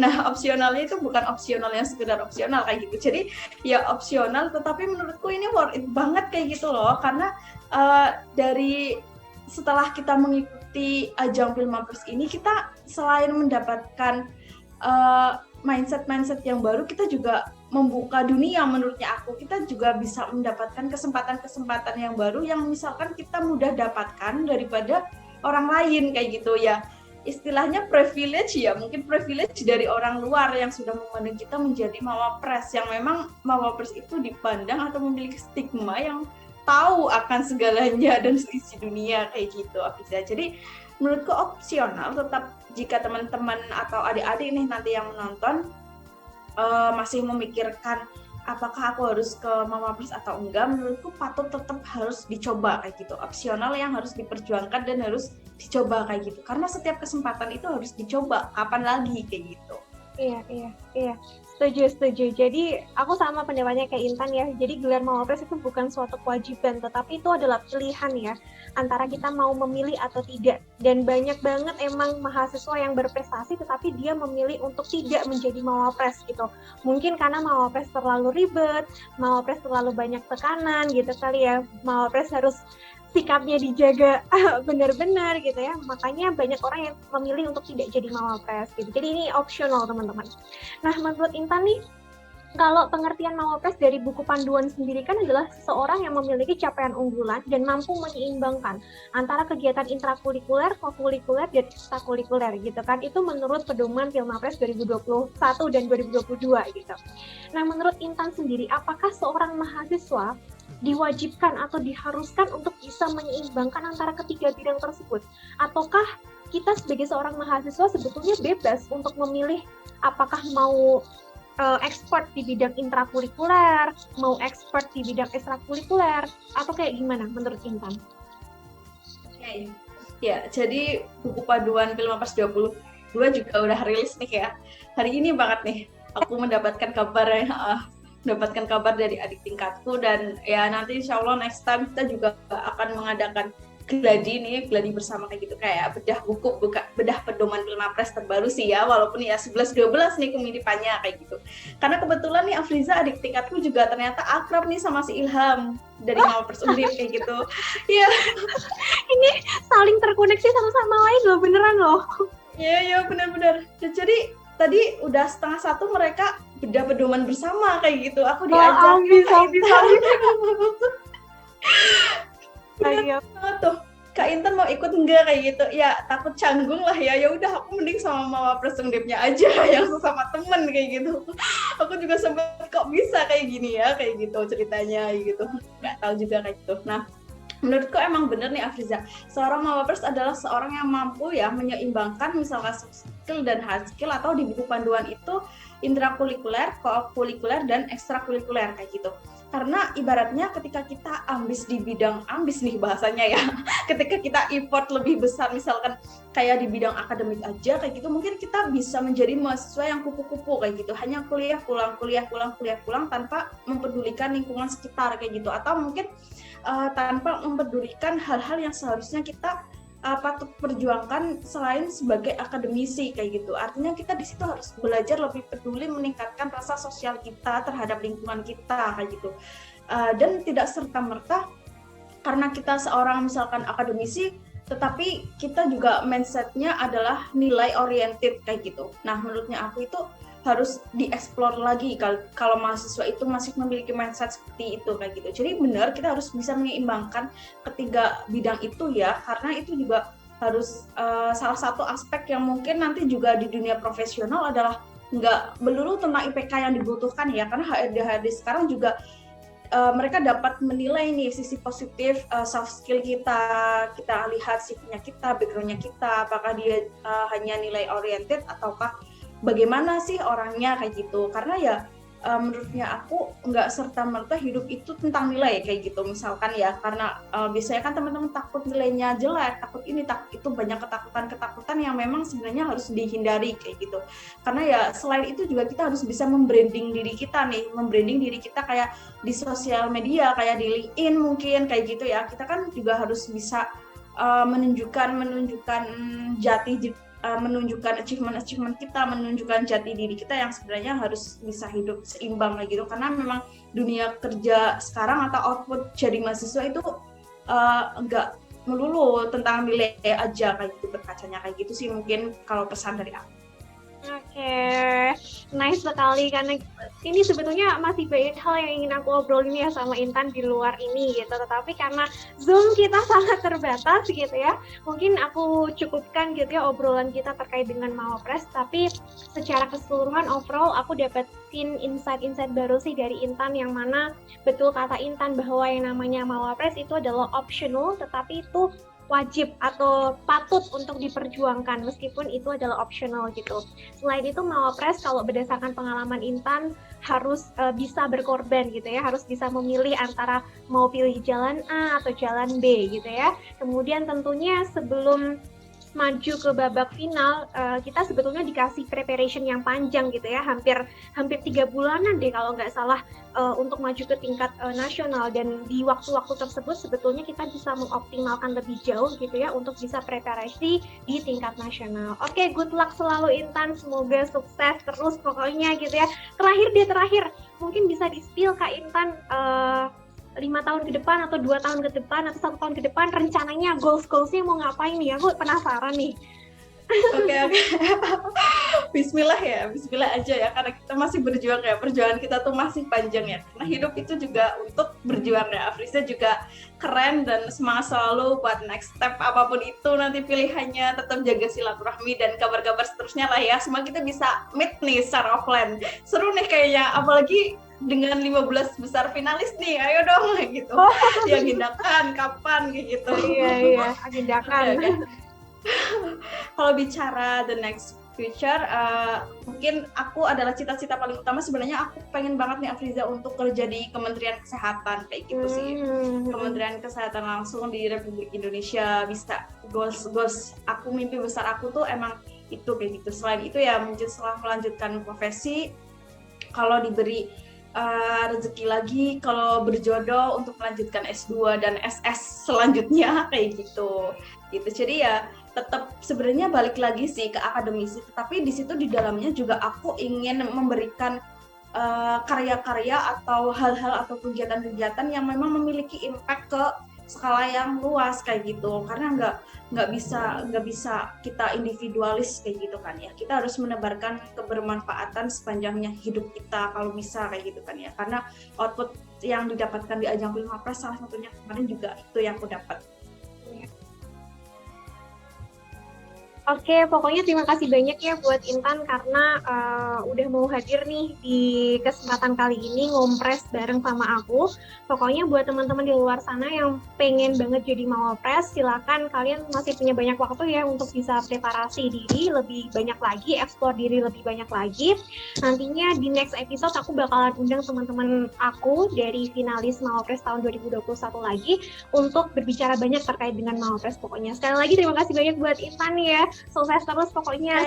Nah, opsionalnya itu bukan opsional yang sekedar opsional kayak gitu. Jadi ya opsional tetapi menurutku ini worth it banget kayak gitu loh, karena dari setelah kita mengikuti ajang Filmapres ini, kita selain mendapatkan mindset yang baru, kita juga membuka dunia. Menurutnya aku, kita juga bisa mendapatkan kesempatan-kesempatan yang baru yang misalkan kita mudah dapatkan daripada orang lain kayak gitu ya. Istilahnya privilege ya, mungkin privilege dari orang luar yang sudah memandang kita menjadi Mawapres, yang memang Mawapres itu dipandang atau memiliki stigma yang tahu akan segalanya dan seisi dunia kayak gitu, Afiza. Jadi menurutku opsional, tetap jika teman-teman atau adik-adik nih nanti yang menonton masih memikirkan apakah aku harus ke Mawapres atau enggak, menurutku patut tetap harus dicoba kayak gitu. Opsional yang harus diperjuangkan dan harus dicoba kayak gitu. Karena setiap kesempatan itu harus dicoba, kapan lagi kayak gitu. Iya. Setuju. Jadi aku sama pendapatnya kayak Intan ya. Jadi gelar Mawapres itu bukan suatu kewajiban, tetapi itu adalah pilihan ya. Antara kita mau memilih atau tidak. Dan banyak banget emang mahasiswa yang berprestasi, tetapi dia memilih untuk tidak menjadi Mawapres gitu. Mungkin karena Mawapres terlalu ribet, Mawapres terlalu banyak tekanan gitu kali ya. Mawapres harus sikapnya dijaga benar-benar gitu ya, makanya banyak orang yang memilih untuk tidak jadi Mawapres gitu. Jadi ini opsional teman-teman. Nah, menurut Intan nih, kalau pengertian Mawapres dari buku panduan sendiri kan adalah seseorang yang memiliki capaian unggulan dan mampu menyeimbangkan antara kegiatan intrakurikuler, kokurikuler, dan ekstrakurikuler gitu kan. Itu menurut pedoman Filmapres 2021 dan 2022 gitu. Nah, menurut Intan sendiri, apakah seorang mahasiswa diwajibkan atau diharuskan untuk bisa menyeimbangkan antara ketiga bidang tersebut? Ataukah kita sebagai seorang mahasiswa sebetulnya bebas untuk memilih apakah mau expert di bidang intrakurikuler, mau expert di bidang ekstrakurikuler, atau kayak gimana menurut Intan? Oke. Ya, jadi buku panduan Filmapres 22 juga udah rilis nih ya. Hari ini banget nih aku mendapatkan kabar dari adik tingkatku, dan ya nanti insya Allah next time kita juga akan mengadakan gladi bersama kayak gitu, kayak bedah pedoman Filmapres terbaru sih ya, walaupun ya 11-12 nih kemiripannya kayak gitu. Karena kebetulan nih Afliza adik tingkatku juga ternyata akrab nih sama si Ilham dari Mawapres Undip kayak gitu. Iya. Ini saling terkoneksi satu sama lain loh, beneran loh. Iya benar-benar. Jadi tadi udah 12:30 mereka bedah pedoman bersama kayak gitu. Aku diajak bisa. Iya tuh, Kak Intan mau ikut enggak kayak gitu? Ya takut canggung lah ya. Ya udah aku mending sama Mawapres Undipnya aja yang sesama temen kayak gitu. Aku juga sempet kok bisa kayak gini ya, kayak gitu ceritanya gitu. Nggak tahu juga kayak gitu. Nah, menurutku emang bener nih Afriza, seorang Mawapres adalah seorang yang mampu ya menyeimbangkan misalkan soft skill dan hard skill, atau di buku panduan itu intrakurikuler, kokurikuler, dan ekstrakurikuler kayak gitu. Karena ibaratnya ketika kita ambis di bidang ambis nih bahasanya ya, ketika kita effort lebih besar misalkan kayak di bidang akademik aja kayak gitu, mungkin kita bisa menjadi mahasiswa yang kupu-kupu kayak gitu, hanya kuliah pulang tanpa mempedulikan lingkungan sekitar kayak gitu, atau mungkin tanpa mempedulikan hal-hal yang seharusnya kita patut perjuangkan selain sebagai akademisi kayak gitu. Artinya kita di situ harus belajar lebih peduli, meningkatkan rasa sosial kita terhadap lingkungan kita kayak gitu. Dan tidak serta-merta karena kita seorang misalkan akademisi, tetapi kita juga mindsetnya adalah nilai oriented kayak gitu. Nah, menurutnya aku itu harus dieksplor lagi kalau mahasiswa itu masih memiliki mindset seperti itu kayak gitu. Jadi benar kita harus bisa menyeimbangkan ketiga bidang itu ya, karena itu juga harus salah satu aspek yang mungkin nanti juga di dunia profesional adalah nggak melulu tentang IPK yang dibutuhkan ya, karena HRD sekarang juga mereka dapat menilai nih sisi positif soft skill kita lihat CV-nya kita, background-nya kita, apakah dia hanya nilai oriented ataukah bagaimana sih orangnya kayak gitu. Karena ya menurutnya aku nggak serta-merta hidup itu tentang nilai kayak gitu misalkan ya, karena biasanya kan teman-teman takut nilainya jelek, takut ini takut itu, banyak ketakutan yang memang sebenarnya harus dihindari kayak gitu. Karena ya selain itu juga kita harus bisa membranding diri kita kayak di sosial media, kayak di LinkedIn mungkin kayak gitu ya. Kita kan juga harus bisa menunjukkan menunjukkan achievement kita, menunjukkan jati diri kita yang sebenarnya harus bisa hidup seimbang kayak gitu. Karena memang dunia kerja sekarang atau output jadi mahasiswa itu enggak melulu tentang nilai aja kayak gitu, berkacanya kayak gitu sih mungkin kalau pesan dari aku. Oke, nice sekali karena ini sebetulnya masih banyak hal yang ingin aku obrolin ya sama Intan di luar ini gitu. Tetapi karena Zoom kita sangat terbatas gitu ya, mungkin aku cukupkan gitu ya obrolan kita terkait dengan Mawapres. Tapi secara keseluruhan overall aku dapetin insight-insight baru sih dari Intan, yang mana betul kata Intan bahwa yang namanya Mawapres itu adalah optional, tetapi itu wajib atau patut untuk diperjuangkan meskipun itu adalah optional gitu. Selain itu Mawapres kalau berdasarkan pengalaman Intan harus bisa berkorban gitu ya, harus bisa memilih antara mau pilih jalan A atau jalan B gitu ya. Kemudian tentunya sebelum maju ke babak final, kita sebetulnya dikasih preparation yang panjang gitu ya, hampir 3 bulanan deh kalau nggak salah, untuk maju ke tingkat nasional. Dan di waktu-waktu tersebut sebetulnya kita bisa mengoptimalkan lebih jauh gitu ya untuk bisa preparasi di tingkat nasional. Oke, good luck selalu Intan, semoga sukses terus pokoknya gitu ya. Terakhir mungkin bisa di-spill Kak Intan, 5 tahun ke depan atau 2 tahun ke depan atau 1 tahun ke depan rencananya goals-goalsnya mau ngapain nih? Aku penasaran nih. Oke. Bismillah aja ya, karena kita masih berjuang ya, perjuangan kita tuh masih panjang ya. Karena hidup itu juga untuk berjuang ya. Afrizah juga keren dan semangat selalu buat next step apapun itu nanti pilihannya, tetap jaga silaturahmi dan kabar-kabar seterusnya lah ya. Semoga kita bisa meet nih secara offline. Seru nih kayaknya, apalagi dengan 15 besar finalis nih, ayo dong gitu. Yang agendakan kapan gitu. Iya, agendakan. Okay. Kalau bicara the next future, mungkin aku adalah cita-cita paling utama sebenarnya, aku pengen banget nih Afrizah untuk kerja di Kementerian Kesehatan kayak gitu sih. Kementerian Kesehatan langsung di Republik Indonesia, bisa goals aku, mimpi besar aku tuh emang itu kayak gitu. Selain itu ya mungkin setelah melanjutkan profesi, kalau diberi rezeki lagi, kalau berjodoh untuk melanjutkan S2 dan SS selanjutnya kayak gitu. Jadi ya tetap sebenarnya balik lagi sih ke akademisi, tetapi di situ di dalamnya juga aku ingin memberikan karya-karya atau hal-hal atau kegiatan-kegiatan yang memang memiliki impact ke skala yang luas kayak gitu. Karena nggak bisa kita individualis kayak gitu kan ya. Kita harus menebarkan kebermanfaatan sepanjangnya hidup kita kalau bisa kayak gitu kan ya. Karena output yang didapatkan di ajang Pilmapres salah satunya kemarin juga itu yang aku dapat. Oke, pokoknya terima kasih banyak ya buat Intan karena udah mau hadir nih di kesempatan kali ini ngompres bareng sama aku. Pokoknya buat teman-teman di luar sana yang pengen banget jadi Mawapres, silakan, kalian masih punya banyak waktu ya untuk bisa preparasi diri lebih banyak lagi, eksplor diri lebih banyak lagi. Nantinya di next episode aku bakalan undang teman-teman aku dari finalis Mawapres tahun 2021 lagi untuk berbicara banyak terkait dengan Mawapres pokoknya. Sekali lagi terima kasih banyak buat Intan ya. Sukses terus pokoknya.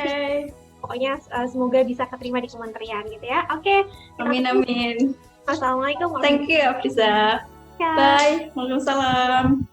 Pokoknya semoga bisa keterima di kementerian gitu ya. Oke. Amin. Assalamualaikum. Thank you Afrizah. Bye. Waalaikumsalam.